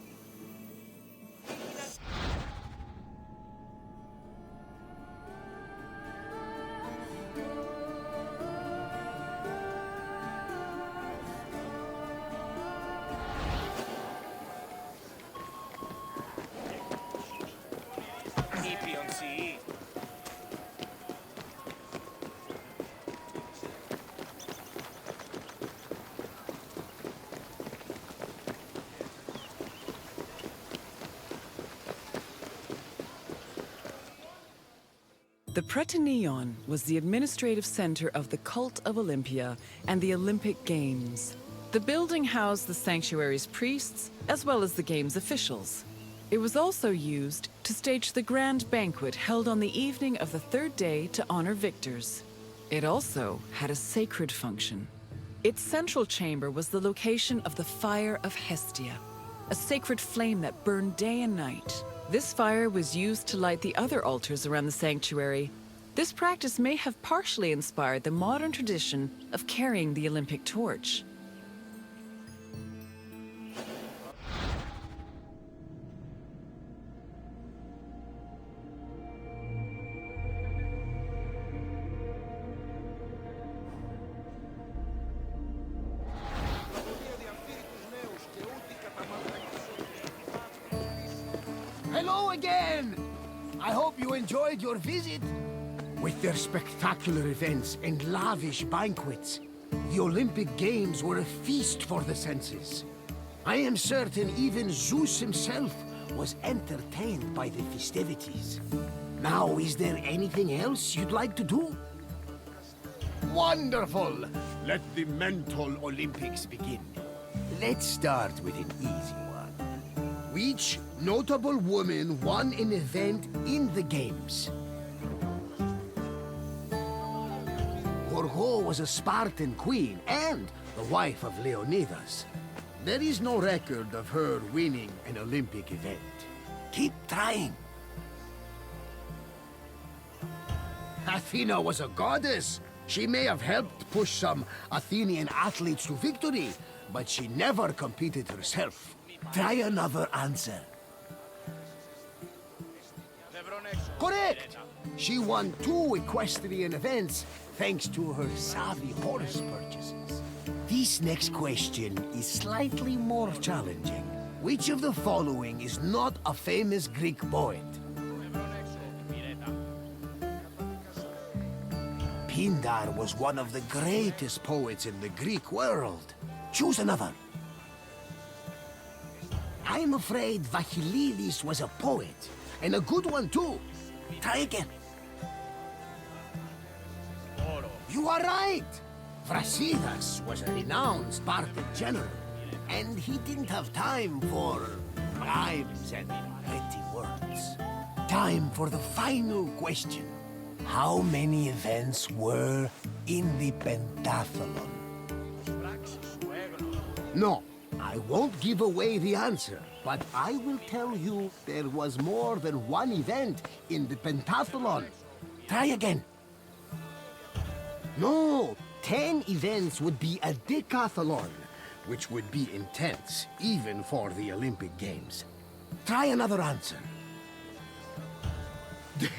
The Prytaneon was the administrative center of the cult of Olympia and the Olympic Games. The building housed the sanctuary's priests, as well as the game's officials. It was also used to stage the grand banquet held on the evening of the third day to honor victors. It also had a sacred function. Its central chamber was the location of the Fire of Hestia, a sacred flame that burned day and night. This fire was used to light the other altars around the sanctuary. This practice may have partially inspired the modern tradition of carrying the Olympic torch. Hello again! I hope you enjoyed your visit. With their spectacular events and lavish banquets, the Olympic Games were a feast for the senses. I am certain even Zeus himself was entertained by the festivities. Now, is there anything else you'd like to do? Wonderful! Let the mental Olympics begin. Let's start with an easy one. Which notable woman won an event in the Games? Gorgo was a Spartan queen and the wife of Leonidas. There is no record of her winning an Olympic event. Keep trying. Athena was a goddess. She may have helped push some Athenian athletes to victory, but she never competed herself. Try another answer. Correct! She won 2 equestrian events thanks to her savvy horse purchases. This next question is slightly more challenging. Which of the following is not a famous Greek poet? Pindar was one of the greatest poets in the Greek world. Choose another. I'm afraid Vachililis was a poet, and a good one too. Try again. You are right! Brasidas was a renowned Spartan general, and he didn't have time for rhymes and pretty words. Time for the final question. How many events were in the pentathlon? No, I won't give away the answer, but I will tell you there was more than one event in the pentathlon. Try again. No, 10 events would be a decathlon, which would be intense, even for the Olympic Games. Try another answer.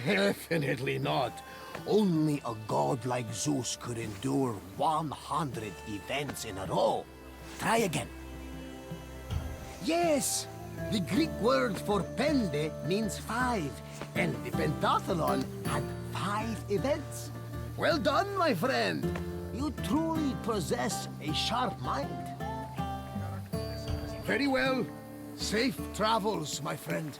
Definitely not. Only a god like Zeus could endure 100 events in a row. Try again. Yes! The Greek word for pende means 5, and the pentathlon had 5 events. Well done, my friend. You truly possess a sharp mind. Very well. Safe travels, my friend.